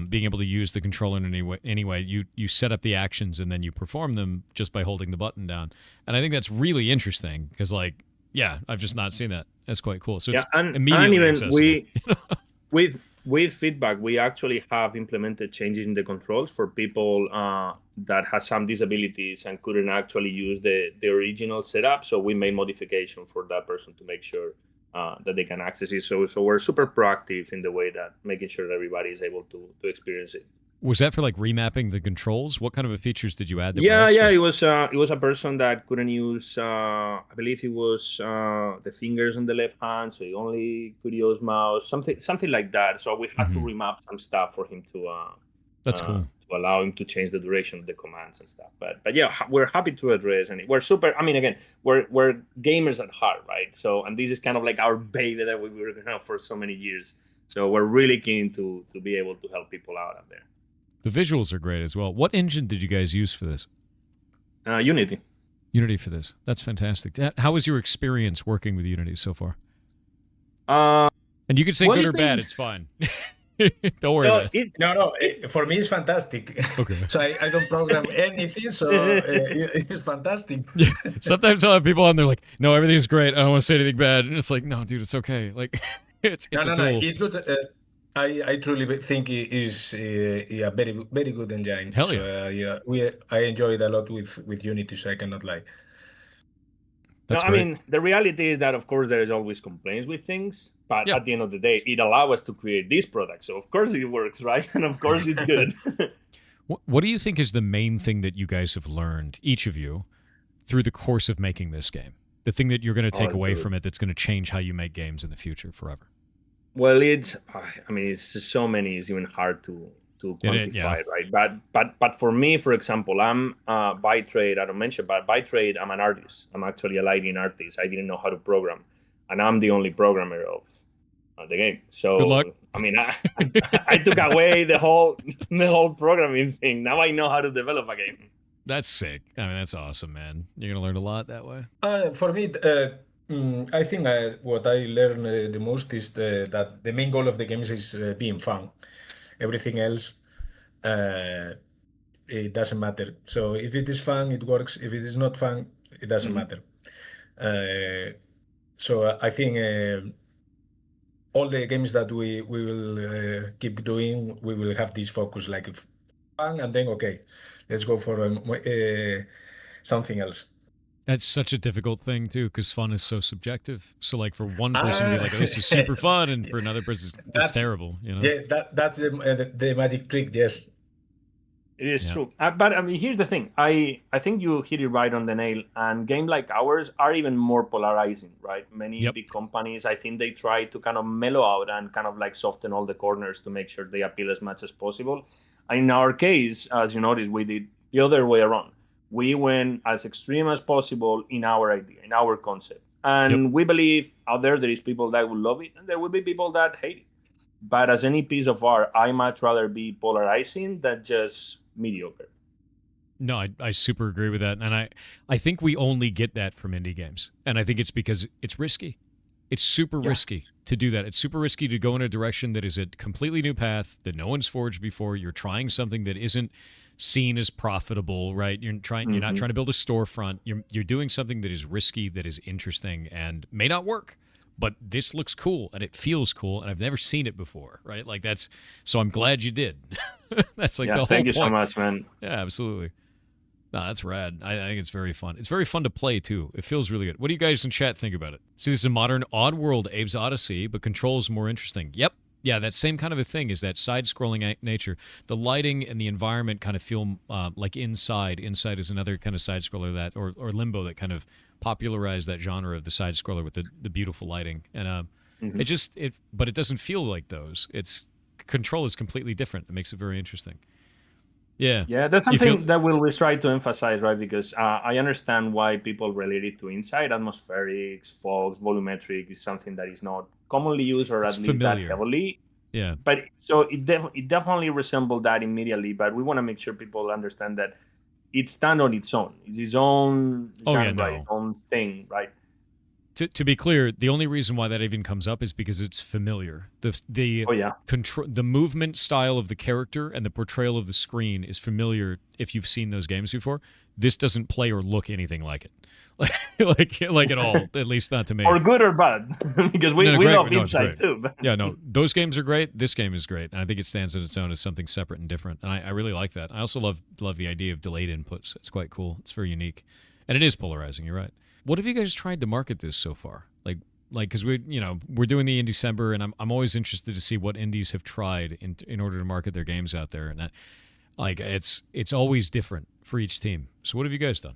being able to use the controller in any way. You set up the actions and then you perform them just by holding the button down. And I think that's really interesting because like, yeah, I've just not seen that. That's quite cool. So it's immediately accessible. with feedback, we actually have implemented changes in the controls for people that have some disabilities and couldn't actually use the original setup. So we made modification for that person to make sure that they can access it. So we're super proactive in the way that making sure that everybody is able to experience it. Was that for like remapping the controls? What kind of features did you add? That Yeah, were yeah. extra? It was a person that couldn't use. I believe it was the fingers on the left hand, so he only could use mouse. Something like that. So we had to Mhm. remap some stuff for him That's cool. to allow him to change the duration of the commands and stuff. But yeah, we're happy to address, and we're super. I mean, again, we're gamers at heart, right? So, and this is kind of like our baby that we were gonna have for so many years. So we're really keen to be able to help people out there. The visuals are great as well. What engine did you guys use for this? Unity. Unity for this. That's fantastic. How was your experience working with Unity so far? And you can say Well, good or it's bad. been- It's fine. Don't worry about it. No, for me it's fantastic. Okay. So I don't program anything, so it's fantastic. Yeah. Sometimes I'll have people on there like, no, everything's great. I don't want to say anything bad. And it's like, no, dude, it's okay. Like, it's a tool. No, it's good. I truly think it is a very good engine. Hell So, I enjoyed a lot with Unity, so I cannot lie. That's I great. mean, the reality is that, of course, there is always complaints with things, but Yeah. at the end of the day, it allows us to create this product. So, of course, it works, right? And of course, it's good. What do you think is the main thing that you guys have learned, each of you, through the course of making this game? The thing that you're going to take away dude. from it that's going to change how you make games in the future forever? Well, it's just so many. It's even hard to quantify, yeah. right? But for me, for example, I'm by trade. I don't mention, but by trade, I'm an artist. I'm actually a lighting artist. I didn't know how to program, and I'm the only programmer of the game. So Good luck. I mean, I took away the whole programming thing. Now I know how to develop a game. That's sick. I mean, that's awesome, man. You're going to learn a lot that way. For me, I think what I learned the most is that the main goal of the games is being fun. Everything else, it doesn't matter. So if it is fun, it works. If it is not fun, it doesn't matter. So I think all the games that we will keep doing, we will have this focus, like fun, and then okay, let's go for something else. That's such a difficult thing, too, because fun is so subjective. So, like, for one person to be like, oh, this is super fun, and for another person, it's terrible, you know? Yeah, that's the magic trick, yes. It is Yeah. true. But I mean, here's the thing. I think you hit it right on the nail. And games like ours are even more polarizing, right? Many Yep. big companies, I think they try to kind of mellow out and kind of like soften all the corners to make sure they appeal as much as possible. In our case, as you noticed, we did the other way around. We went as extreme as possible in our idea, in our concept. And we believe out there is people that will love it, and there will be people that hate it. But as any piece of art, I much rather be polarizing than just mediocre. No, I super agree with that. And I think we only get that from indie games. And I think it's because it's risky. It's super risky to do that. It's super risky to go in a direction that is a completely new path that no one's forged before. You're trying something that isn't seen as profitable, right? You're not trying to build a storefront. You're doing something that is risky, that is interesting, and may not work. But this looks cool and it feels cool, and I've never seen it before, right? Like so I'm glad you did. That's like the whole thank you point. so much, man. Yeah, absolutely. No, that's rad. I think it's very fun. It's very fun to play, too. It feels really good. What do you guys in chat think about it? See, this is a modern Oddworld Abe's Odyssey, but controls more interesting. Yep. Yeah, that same kind of a thing is that side-scrolling nature. The lighting and the environment kind of feel like Inside. Inside is another kind of side-scroller that, or Limbo, that kind of popularized that genre of the side-scroller with the beautiful lighting. And but it doesn't feel like those. Control is completely different. It makes it very interesting. Yeah. Yeah, that's something that we always try to emphasize, right? Because I understand why people relate it to Inside. Atmospherics, fogs, volumetric is something that is not commonly used, or It's at least familiar. that heavily. Yeah. But so it definitely resembled that immediately. But we want to make sure people understand that it stands on its own. It's its own genre, its own thing, right? To be clear, the only reason why that even comes up is because it's familiar. The movement style of the character and the portrayal of the screen is familiar if you've seen those games before. This doesn't play or look anything like it. like at all, at least not to me. Or good or bad, because we love Inside too. Yeah, no, those games are great. This game is great, and I think it stands on its own as something separate and different. And I really like that. I also love the idea of delayed inputs. It's quite cool. It's very unique, and it is polarizing. You're right. What have you guys tried to market this so far? Like, like, because we're doing the Indiecember, and I'm always interested to see what indies have tried in order to market their games out there, and that, like, it's always different for each team. So what have you guys done?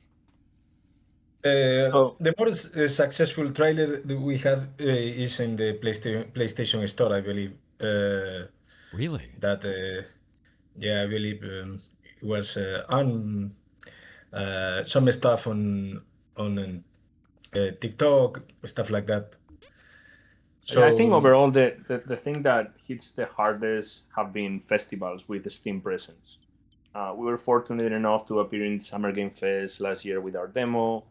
The most successful trailer that we had is in the PlayStation Store, I believe. Really? That yeah, I believe it was on some stuff on TikTok, stuff like that. So I think overall the thing that hits the hardest have been festivals with the Steam presence. We were fortunate enough to appear in Summer Game Fest last year with our demo,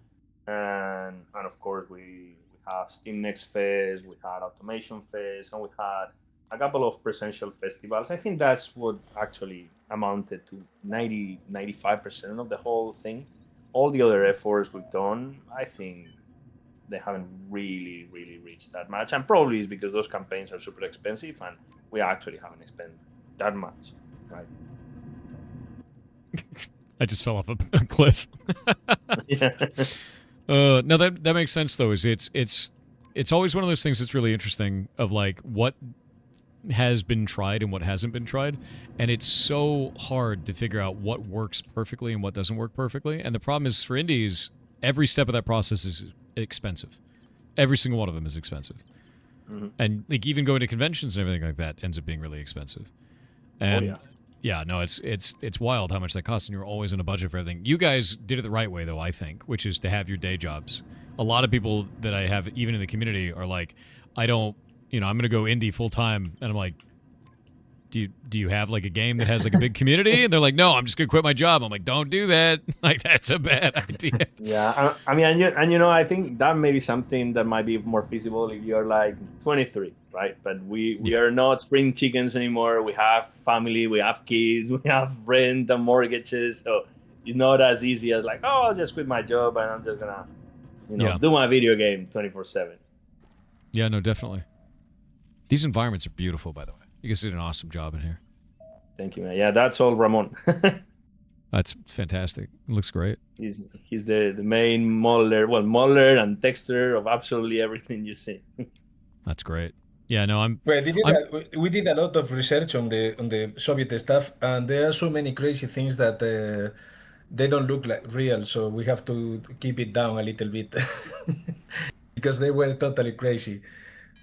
and of course we have Steam Next Fest, we had Automation Fest, and we had a couple of presential festivals. I think that's what actually amounted to 95% of the whole thing. All the other efforts we've done, I think they haven't really reached that much, and probably is because those campaigns are super expensive and we actually haven't spent that much, right? I just fell off a cliff. No, that makes sense though. Is it's always one of those things that's really interesting of like what has been tried and what hasn't been tried, and it's so hard to figure out what works perfectly and what doesn't work perfectly. And the problem is for indies, every step of that process is expensive. Every single one of them is expensive. Mm-hmm. And like even going to conventions and everything like that ends up being really expensive. And yeah, no, it's wild how much that costs, and you're always in a budget for everything. You guys did it the right way though, I think, which is to have your day jobs. A lot of people that I have even in the community are like, I don't, I'm going to go indie full time, and I'm like, do you have like a game that has like a big community? And they're like, no, I'm just gonna quit my job. I'm like, don't do that. Like that's a bad idea. Yeah, I mean, I think that may be something that might be more feasible if you're like 23, right? But we are not spring chickens anymore. We have family, we have kids, we have rent and mortgages, so it's not as easy as like, oh, I'll just quit my job and I'm just gonna, do my video game 24/7. Yeah, no, definitely. These environments are beautiful, by the way. You guys did an awesome job in here. Thank you, man. Yeah, that's all Ramon. That's fantastic. It looks great. He's the main modeler and texter of absolutely everything you see. That's great. Yeah, no, we did a lot of research on the Soviet stuff, and there are so many crazy things that they don't look like real, so we have to keep it down a little bit because they were totally crazy,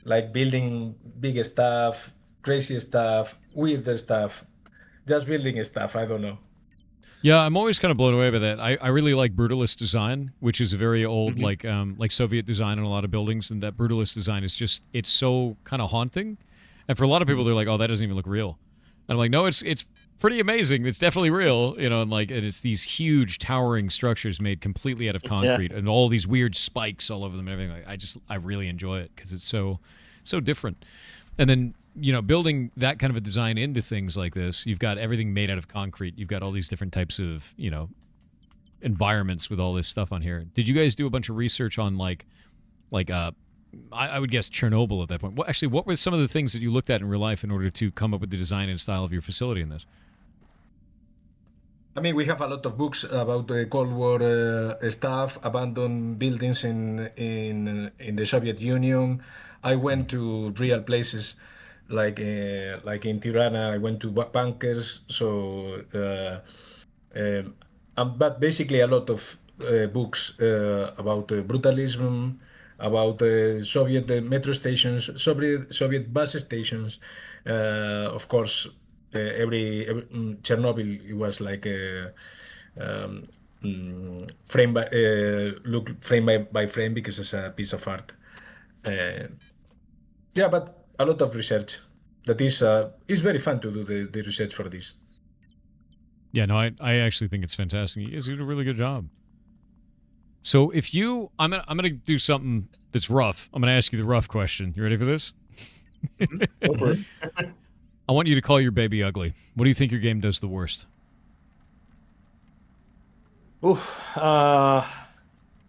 like building big stuff, crazy stuff, weirder stuff, just building stuff. I don't know. Yeah, I'm always kind of blown away by that. I really like brutalist design, which is a very old like Soviet design on a lot of buildings, and that brutalist design is just it's so kind of haunting. And for a lot of people, they're like, "Oh, that doesn't even look real." And I'm like, "No, it's pretty amazing. It's definitely real, and it's these huge towering structures made completely out of concrete and all these weird spikes all over them and everything. Like, I really enjoy it because it's so different. And then building that kind of a design into things like this, you've got everything made out of concrete. You've got all these different types of, environments with all this stuff on here. Did you guys do a bunch of research on I would guess Chernobyl at that point? What were some of the things that you looked at in real life in order to come up with the design and style of your facility in this? I mean, we have a lot of books about the Cold War stuff, abandoned buildings in the Soviet Union. I went to real places, like in Tirana. I went to bunkers. So, but basically a lot of books about brutalism, about Soviet metro stations, Soviet bus stations. Of course, every Chernobyl, it was like frame by look frame by frame because it's a piece of art. Yeah, but a lot of research. That is very fun to do the research for this. Yeah, no, I actually think it's fantastic. You guys did a really good job. So if I'm gonna do something that's rough. I'm gonna ask you the rough question. You ready for this? Go for it. I want you to call your baby ugly. What do you think your game does the worst? Oof,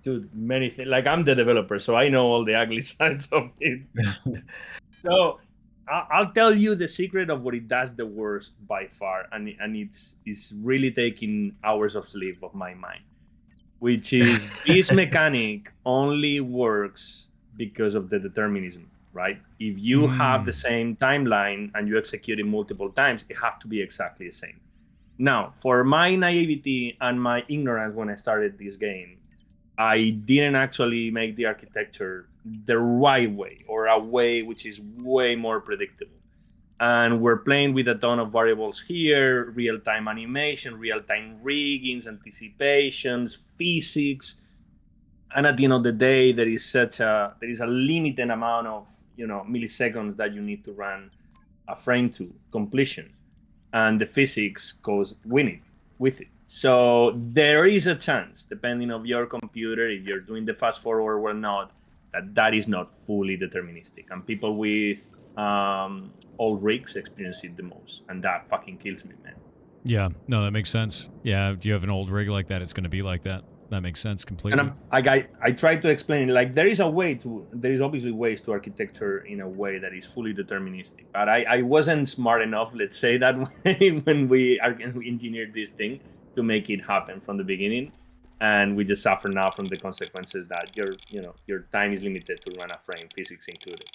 dude, many things. Like, I'm the developer, so I know all the ugly sides of it. So I'll tell you the secret of what it does the worst by far, and it's really taking hours of sleep of my mind, which is this mechanic only works because of the determinism, right? If you have the same timeline and you execute it multiple times, it has to be exactly the same. Now, for my naivety and my ignorance when I started this game, I didn't actually make the architecture the right way, or a way which is way more predictable. And we're playing with a ton of variables here: real-time animation, real-time riggings, anticipations, physics. And at the end of the day, there is a limited amount of milliseconds that you need to run a frame to completion, and the physics goes with it. So there is a chance, depending on your computer, if you're doing the fast forward or not, that is not fully deterministic. And people with old rigs experience it the most, and that fucking kills me, man. Yeah, no, that makes sense. Yeah, if you have an old rig like that, it's going to be like that. That makes sense completely. And I try to explain it, like there is obviously ways to architecture in a way that is fully deterministic, but I wasn't smart enough, let's say that way, when we engineered this thing to make it happen from the beginning, and we just suffer now from the consequences that your time is limited to run a frame, physics included.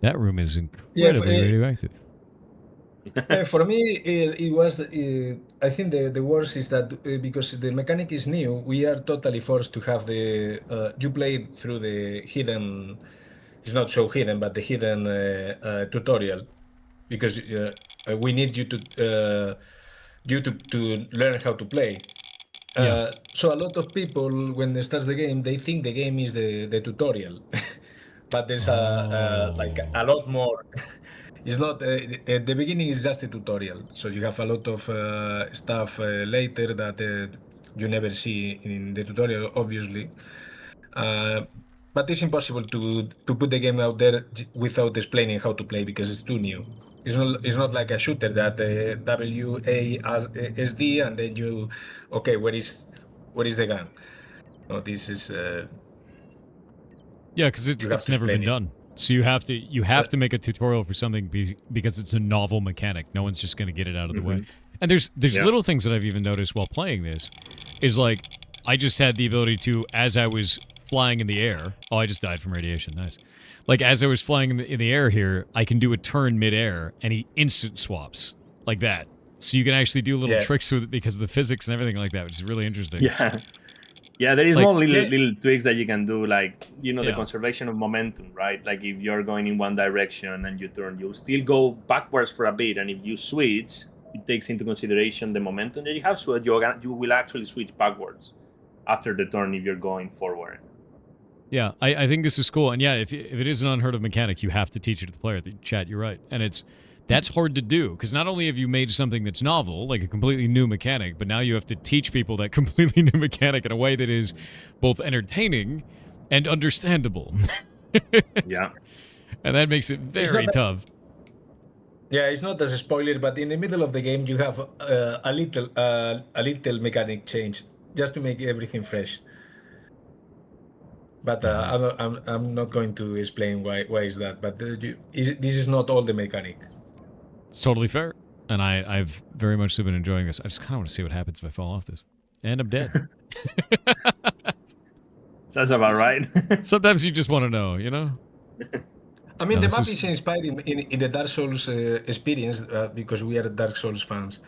That room is incredibly radioactive. For me, it was. I think the worst is that because the mechanic is new, we are totally forced to have the. You play through the hidden. It's not so hidden, but the hidden tutorial, because we need you to learn how to play. So a lot of people, when they start the game, they think the game is the tutorial, but there's like a lot more. It's not at the beginning. It's just a tutorial, so you have a lot of stuff later that you never see in the tutorial, obviously. But it's impossible to put the game out there without explaining how to play, because it's too new. It's not like a shooter that WASD and then you, okay, where is the gun? No, this is. Yeah, because it's never been done. So you have to make a tutorial for something because it's a novel mechanic. No one's just going to get it out of the way. And there's little things that I've even noticed while playing this, is like I just had the ability to, as I was flying in the air. Oh, I just died from radiation. Nice. Like as I was flying in the air here, I can do a turn midair and he instant swaps like that. So you can actually do little tricks with it because of the physics and everything like that, which is really interesting. Yeah. Yeah, there is like, more little tweaks that you can do, like, the conservation of momentum, right? Like if you're going in one direction and you turn, you'll still go backwards for a bit. And if you switch, it takes into consideration the momentum that you have, so that you will actually switch backwards after the turn if you're going forward. Yeah, I think this is cool. And yeah, if it is an unheard of mechanic, you have to teach it to the player. Chat, you're right. And that's hard to do, because not only have you made something that's novel, like a completely new mechanic, but now you have to teach people that completely new mechanic in a way that is both entertaining and understandable. Yeah. And that makes it very tough. Yeah, it's not as a spoiler, but in the middle of the game, you have a little mechanic change just to make everything fresh. But I'm not going to explain why is that. But this is not all the mechanic. It's totally fair. And I've very much been enjoying this. I just kind of want to see what happens if I fall off this. And I'm dead. Sounds about right. Sometimes you just want to know, I mean, the map is inspired in the Dark Souls experience, because we are Dark Souls fans,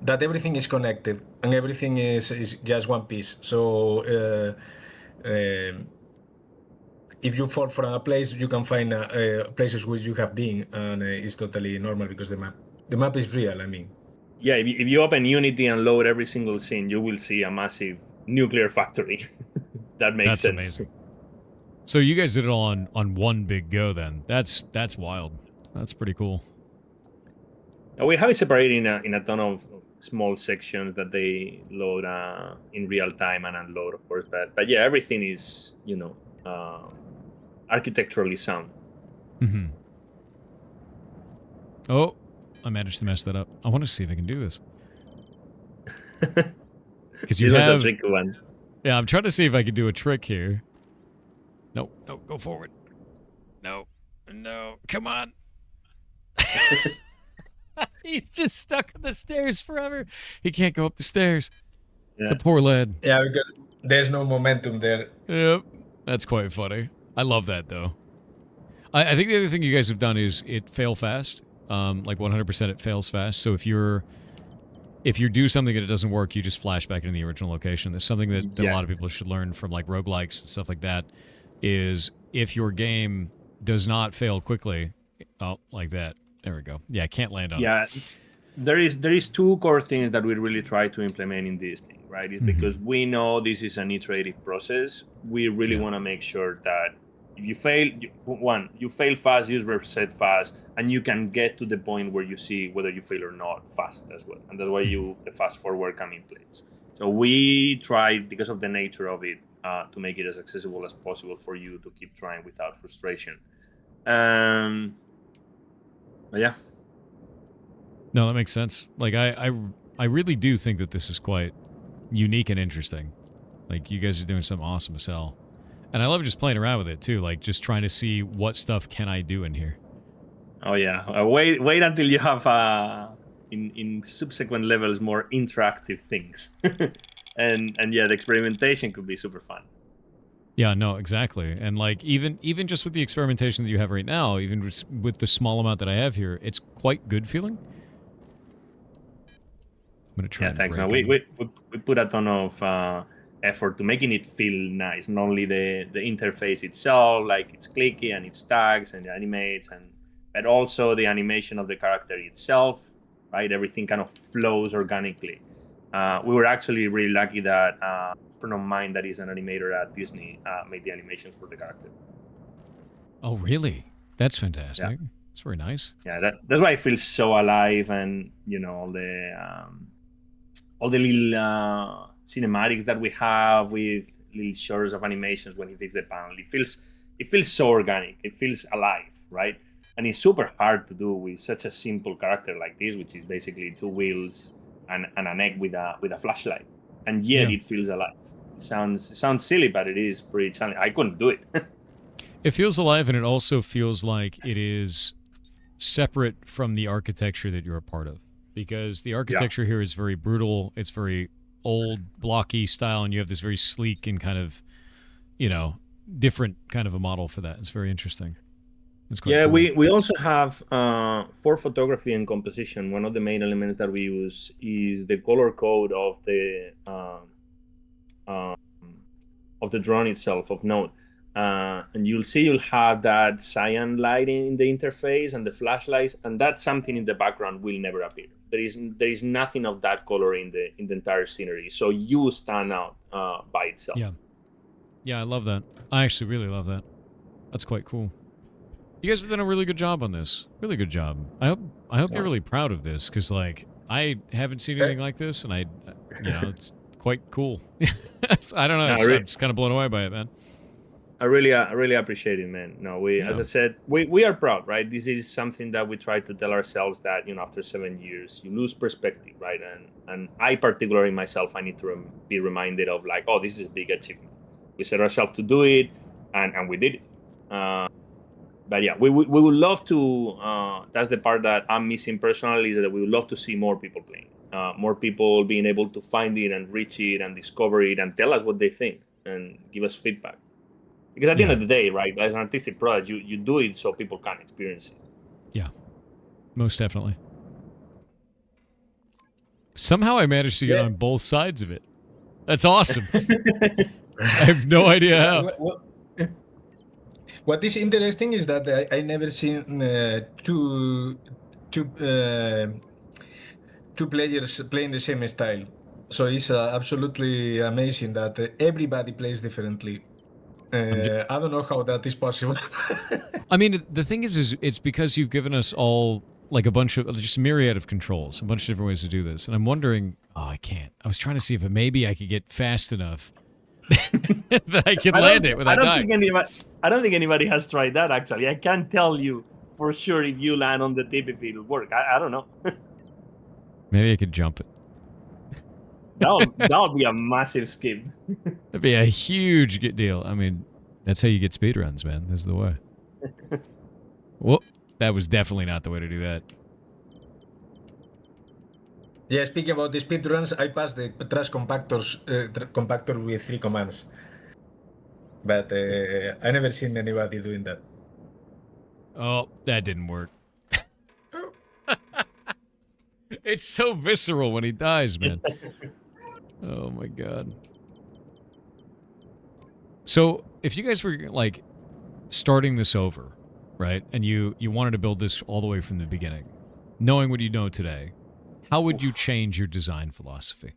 that everything is connected and everything is just one piece. So if you fall from a place, you can find places where you have been, and it's totally normal because the map is real. I mean, yeah. If you open Unity and load every single scene, you will see a massive nuclear factory. That makes sense. That's amazing. So you guys did it all on one big go, then? That's wild. That's pretty cool. We have it separated in a ton of small sections that they load in real time and unload, of course. But yeah, everything is architecturally sound. Mm-hmm. Oh, I managed to mess that up. I want to see if I can do this. Because you have a tricky one. Yeah, I'm trying to see if I can do a trick here. No, go forward. No, come on. He's just stuck on the stairs forever. He can't go up the stairs. Yeah. The poor lad. Yeah, because there's no momentum there. Yep. That's quite funny. I love that though. I think the other thing you guys have done is it fail fast. Like 100% it fails fast. So if you do something and it doesn't work, you just flash back into the original location. That's something that a lot of people should learn from like roguelikes and stuff like that, is if your game does not fail quickly, like that. There we go. Yeah, I can't land on it. Yeah, there is two core things that we really try to implement in this thing, right? It's because we know this is an iterative process. We really want to make sure that if you fail, you fail fast, you reset fast, and you can get to the point where you see whether you fail or not fast as well. And that's why the fast forward come in place. So we try, because of the nature of it, to make it as accessible as possible for you to keep trying without frustration. But yeah. No, that makes sense. Like I really do think that this is quite unique and interesting. Like you guys are doing something awesome as hell. And I love just playing around with it too, like just trying to see what stuff can I do in here. Oh yeah, wait until you have in subsequent levels more interactive things, and yeah, the experimentation could be super fun. Yeah, no, exactly. And like even just with the experimentation that you have right now, even with the small amount that I have here, it's quite good feeling. I'm gonna try. Yeah, thanks. Man. We put a ton of effort to making it feel nice. Not only the interface itself, like it's clicky and it tags and it animates, but also the animation of the character itself, right? Everything kind of flows organically. We were actually really lucky that a friend of mine that is an animator at Disney made the animations for the character. Oh, really? That's fantastic. Yeah. It's very nice. Yeah, that's why it feels so alive, and all the little cinematics that we have with little shots of animations when he fixes the panel. It feels so organic. It feels alive, right? And it's super hard to do with such a simple character like this, which is basically two wheels and a neck with a flashlight. And yet it feels alive. It sounds silly, but it is pretty challenging. I couldn't do it. It feels alive, and it also feels like it is separate from the architecture that you're a part of. Because the architecture here is very brutal. It's very old, blocky style, and you have this very sleek and kind of, different kind of a model for that. It's very interesting. It's quite cool. we also have for photography and composition, one of the main elements that we use is the color code of the drone itself, of Node. And you'll have that cyan light in the interface and the flashlights, and that's something in the background will never appear. There is nothing of that color in the entire scenery, so you stand out by itself. Yeah, I love that. I actually really love that. That's quite cool. You guys have done a really good job on this. Really good job. I hope you're really proud of this, because like I haven't seen anything like this, and it's quite cool. I don't know. I'm just kind of blown away by it, man. I really appreciate it, man. No, as I said, we are proud, right? This is something that we try to tell ourselves that, after 7 years, you lose perspective, right? And I particularly myself, I need to be reminded of like, oh, this is a big achievement. We set ourselves to do it, and we did it. But yeah, we would love to. That's the part that I'm missing personally, is that we would love to see more people playing, more people being able to find it and reach it and discover it and tell us what they think and give us feedback. Because at the end of the day, right, as an artistic product, you do it so people can experience it. Yeah, most definitely. Somehow I managed to get on both sides of it. That's awesome. I have no idea how. What is interesting is that I never seen two players playing the same style. So it's absolutely amazing that everybody plays differently. I don't know how that is possible. I mean, the thing is it's because you've given us all like a bunch of just myriad of controls, a bunch of different ways to do this, and I'm wondering. Oh, I can't. I was trying to see if maybe I could get fast enough that I can land it without dying. I don't think anybody has tried that. Actually, I can't tell you for sure if you land on the tip if it'll work. I don't know. Maybe I could jump it. That would be a massive skip. That'd be a huge deal. I mean, that's how you get speedruns, man. That's the way. Well, that was definitely not the way to do that. Yeah, speaking about the speedruns, I passed the trash compactor with 3 commands. but I never seen anybody doing that. Oh, that didn't work. It's so visceral when he dies, man. Oh my god. So, if you guys were like starting this over, right? And you wanted to build this all the way from the beginning, knowing what you know today, how would you change your design philosophy?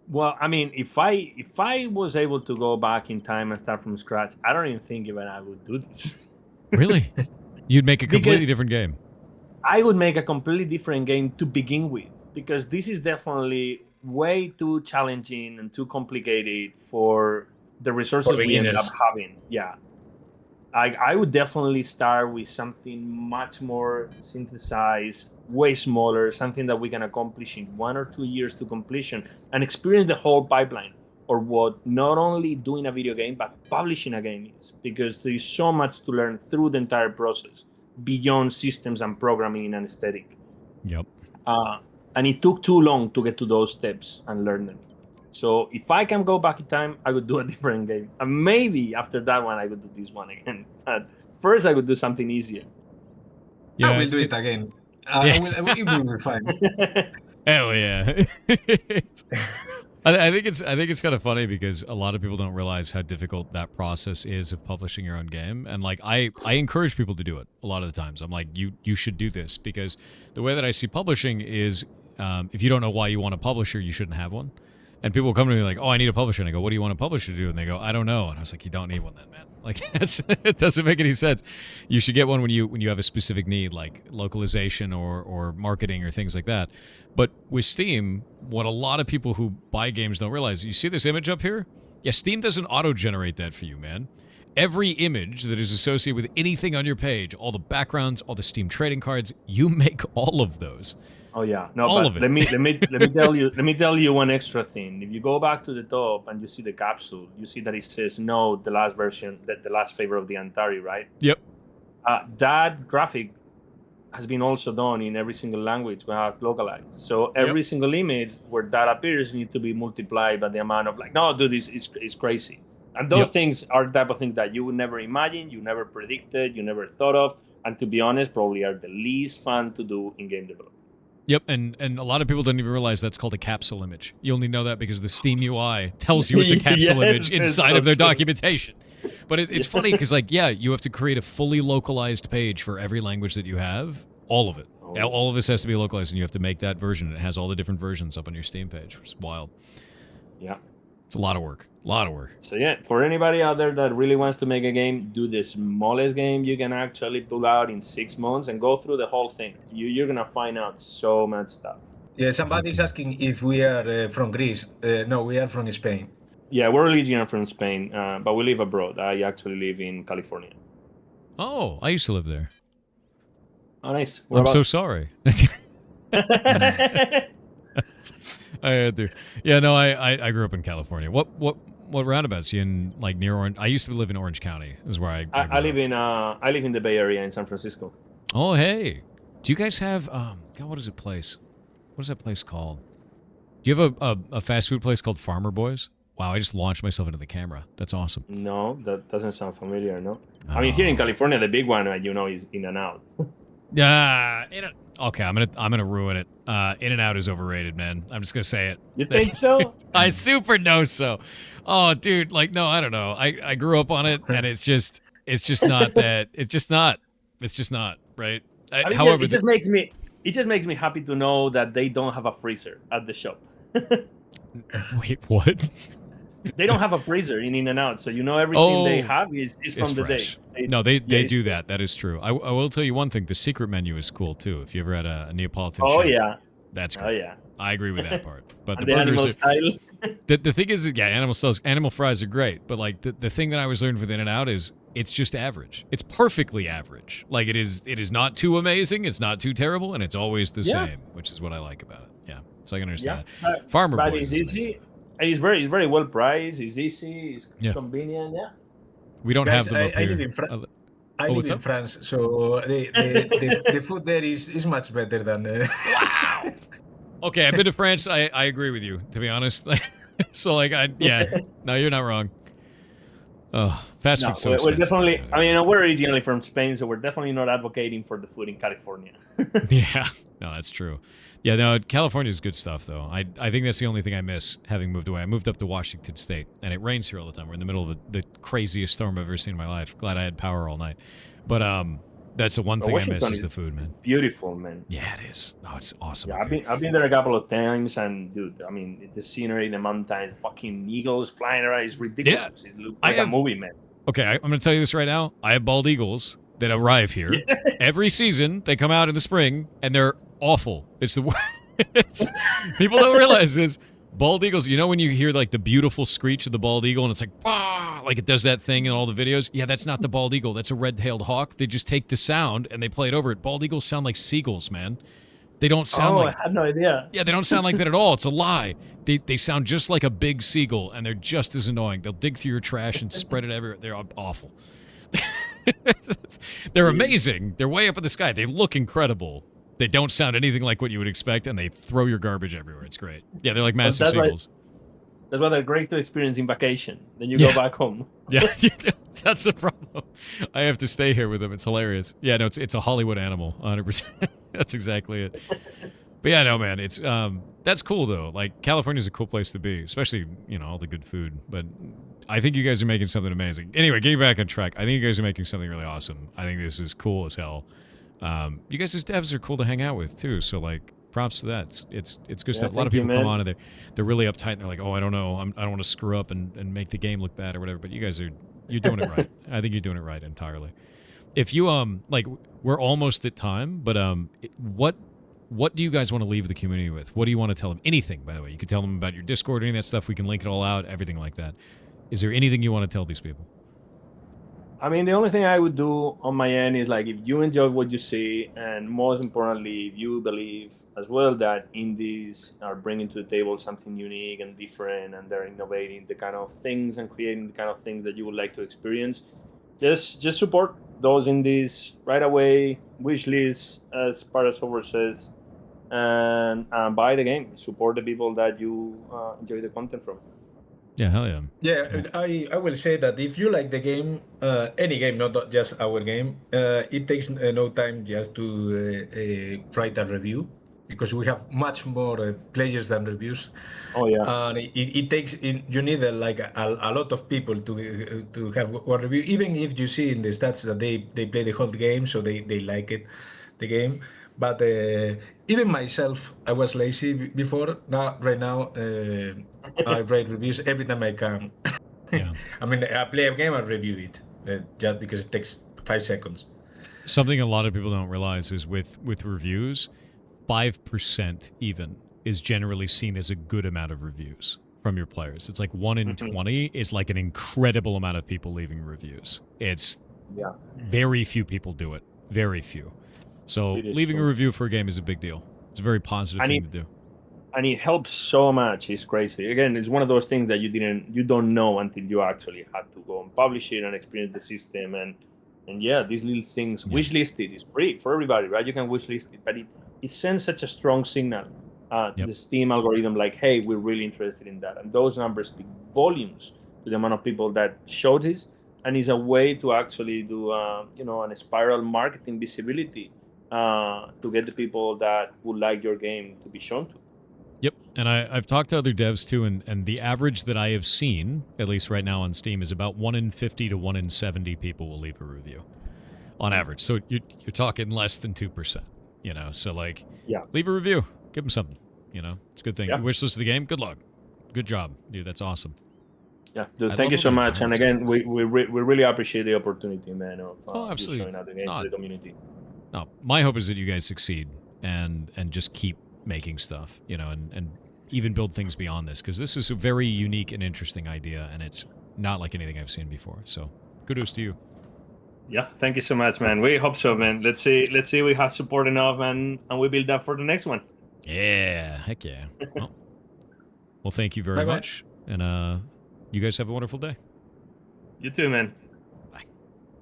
Well, I mean, if I was able to go back in time and start from scratch, I don't even think even I would do this. Really? You'd make a completely Because- different game. I would make a completely different game to begin with, because this is definitely way too challenging and too complicated for the resources For we ended up beginners. having. Yeah. I would definitely start with something much more synthesized, way smaller, something that we can accomplish in 1 or 2 years to completion, and experience the whole pipeline, or what not only doing a video game, but publishing a game is, because there is so much to learn through the entire process beyond systems and programming and aesthetic. Yep. And it took too long to get to those steps and learn them. So if I can go back in time, I would do a different game. And maybe after that one, I would do this one again. But first, I would do something easier. Yeah, I will do it again. It will be fine. Hell yeah. I think it's kind of funny because a lot of people don't realize how difficult that process is of publishing your own game. And like I encourage people to do it a lot of the times. I'm like, you should do this, because the way that I see publishing is if you don't know why you want a publisher, you shouldn't have one. And people will come to me like, oh, I need a publisher. And I go, what do you want a publisher to do? And they go, I don't know. And I was like, you don't need one then, man. Like, it doesn't make any sense. You should get one when you have a specific need, like localization or marketing or things like that. But with Steam, what a lot of people who buy games don't realize, you see this image up here? Yeah, Steam doesn't auto-generate that for you, man. Every image that is associated with anything on your page, all the backgrounds, all the Steam trading cards, you make all of those. Oh yeah, no. All But of it. let me tell you one extra thing. If you go back to the top and you see the capsule, you see that it says no, the last version, the last favor of the Antarii, right? Yep. That graphic has been also done in every single language we have localized. So every single image where that appears need to be multiplied by the amount of, like, no, dude, it's crazy. And those things are the type of things that you would never imagine, you never predicted, you never thought of, and to be honest, probably are the least fun to do in game development. Yep, and a lot of people don't even realize that's called a capsule image. You only know that because the Steam UI tells you it's a capsule Yes, image it's inside so of their true. documentation. But it's funny because, like, yeah, you have to create a fully localized page for every language that you have. All of it. All of this has to be localized, and you have to make that version. It has all the different versions up on your Steam page. It's wild. Yeah. It's a lot of work. A lot of work. So yeah, for anybody out there that really wants to make a game, do the smallest game you can actually pull out in 6 months and go through the whole thing. You're gonna find out so much stuff. Yeah, somebody's asking if we are from Greece. No, we are from Spain. Yeah, we're originally from Spain, but we live abroad. I actually live in California. Oh, I used to live there. Oh, nice. I'm so sorry. I had to. Yeah, no, I grew up in California. What roundabouts? You in like near Orange? I used to live in Orange County. Is where I live in I live in the Bay Area in San Francisco. Oh, hey. Do you guys have God, what is it place? What is that place called? Do you have a fast food place called Farmer Boys? Wow, I just launched myself into the camera. That's awesome. No, that doesn't sound familiar, no. I mean, here in California, the big one, is In-N-Out. Yeah, okay, I'm gonna ruin it. In-N-Out is overrated, man. I'm just gonna say it. You think so? I super know so. Oh, dude, like, no, I don't know. I grew up on it, and it's just not that. It's just not, right? I mean, However, it just makes me happy to know that they don't have a freezer at the shop. wait, what? They don't have a freezer in In-N-Out, so everything they have is from the fresh. day. No, they do that. That is true. I will tell you one thing. The secret menu is cool too. If you ever had a Neapolitan chef, Yeah. that's great. Oh yeah. I agree with that part. But And the the burgers animal are, style. the thing is, yeah, animal fries are great. But like the thing that I was learning with In-N-Out is it's just average. It's perfectly average. Like it is not too amazing. It's not too terrible, and it's always the same, which is what I like about it. Yeah, so I can understand that. Farmer but Boys it's is easy. And it's very well priced. It's easy. It's convenient. Yeah. We don't Guys, have them up I here. live in I what's live in up? France, so the food there is much better than. Wow. Okay, I've been to France. I agree with you, to be honest. So like, no, you're not wrong. Oh, fast No, food's so we're expensive. definitely. I mean, we're originally from Spain, so we're definitely not advocating for the food in California. Yeah, no, that's true. Yeah, no, California is good stuff, though. I think that's the only thing I miss having moved away. I moved up to Washington State, and it rains here all the time. We're in the middle of the craziest storm I've ever seen in my life. Glad I had power all night. But that's the one thing I miss is the food, man. Beautiful, man. Yeah, it is. Oh, it's awesome. Yeah, I've been there a couple of times, and dude, I mean, the scenery, the mountains, fucking eagles flying around is ridiculous. Yeah. It looks like a movie, man. Okay, I'm going to tell you this right now. I have bald eagles that arrive here every season. They come out in the spring, and they're awful. It's the worst. People don't realize this. Bald eagles, you know when you hear like the beautiful screech of the bald eagle and it's like, bah, like it does that thing in all the videos? Yeah, that's not the bald eagle. That's a red-tailed hawk. They just take the sound and they play it over it. Bald eagles sound like seagulls, man. They don't sound like... I had no idea. Yeah, they don't sound like that at all. It's a lie. They sound just like a big seagull, and they're just as annoying. They'll dig through your trash and spread it everywhere. They're awful. They're amazing. They're way up in the sky. They look incredible. They don't sound anything like what you would expect, and they throw your garbage everywhere. It's great. Yeah, they're like massive seagulls. That's why they're great to experience in vacation. Then you go back home. Yeah, that's the problem. I have to stay here with them. It's hilarious. Yeah, no, it's a Hollywood animal, 100%. That's exactly it. But yeah, no, man, it's that's cool though. Like California's a cool place to be, especially all the good food. But I think you guys are making something amazing. Anyway, getting back on track, I think you guys are making something really awesome. I think this is cool as hell. You guys as devs are cool to hang out with too. So like, props to that. It's good stuff. A lot of people come on and they're really uptight and they're like, oh, I don't know, I don't want to screw up and make the game look bad or whatever. But you guys you're doing it right. I think you're doing it right entirely. If you like, we're almost at time, but what do you guys want to leave the community with? What do you want to tell them? Anything, by the way. You can tell them about your Discord, any of that stuff. We can link it all out, everything like that. Is there anything you want to tell these people? I mean, the only thing I would do on my end is like, if you enjoy what you see, and most importantly, if you believe as well that indies are bringing to the table something unique and different, and they're innovating the kind of things and creating the kind of things that you would like to experience, just support those indies right away. Wish lists, as Parasover says, and buy the game. Support the people that you enjoy the content from. Yeah, hell yeah. Yeah, I will say that if you like the game, any game, not just our game, it takes no time just to write a review, because we have much more players than reviews. Oh yeah. And it takes you need like a lot of people to have one review, even if you see in the stats that they play the whole game, so they like the game. But even myself, I was lazy before. Right now, I write reviews every time I can. Yeah. I mean, I play a game, I review it, just because it takes 5 seconds. Something a lot of people don't realize is with reviews, 5% even is generally seen as a good amount of reviews from your players. It's like 1 in 20 is like an incredible amount of people leaving reviews. It's very few people do it. Very few. So leaving a review for a game is a big deal. It's a very positive thing to do. And it helps so much. It's crazy. Again, it's one of those things that you don't know until you actually have to go and publish it and experience the system. And yeah, these little things, wishlist it is free for everybody, right? You can wishlist it, but it sends such a strong signal to the Steam algorithm, like, hey, we're really interested in that. And those numbers speak volumes to the amount of people that show this. And it's a way to actually do, an spiral marketing visibility to get the people that would like your game to be shown to. Yep, and I've talked to other devs too, and the average that I have seen, at least right now on Steam, is about 1 in 50 to 1 in 70 people will leave a review, on average. So you're talking less than 2%, So like, leave a review, give them something, it's a good thing. You wish list of the game, good luck, good job, dude. That's awesome. Yeah, dude, thank you so much. And again, we really appreciate the opportunity, man, of absolutely. showing out the game to the community. No, my hope is that you guys succeed and just keep making stuff, and even build things beyond this, because this is a very unique and interesting idea, and it's not like anything I've seen before. So kudos to you. Yeah, thank you so much, man. We hope so, man. Let's see we have support enough and we build up for the next one. Yeah, heck yeah. Well, thank you very much, and you guys have a wonderful day. You too, man.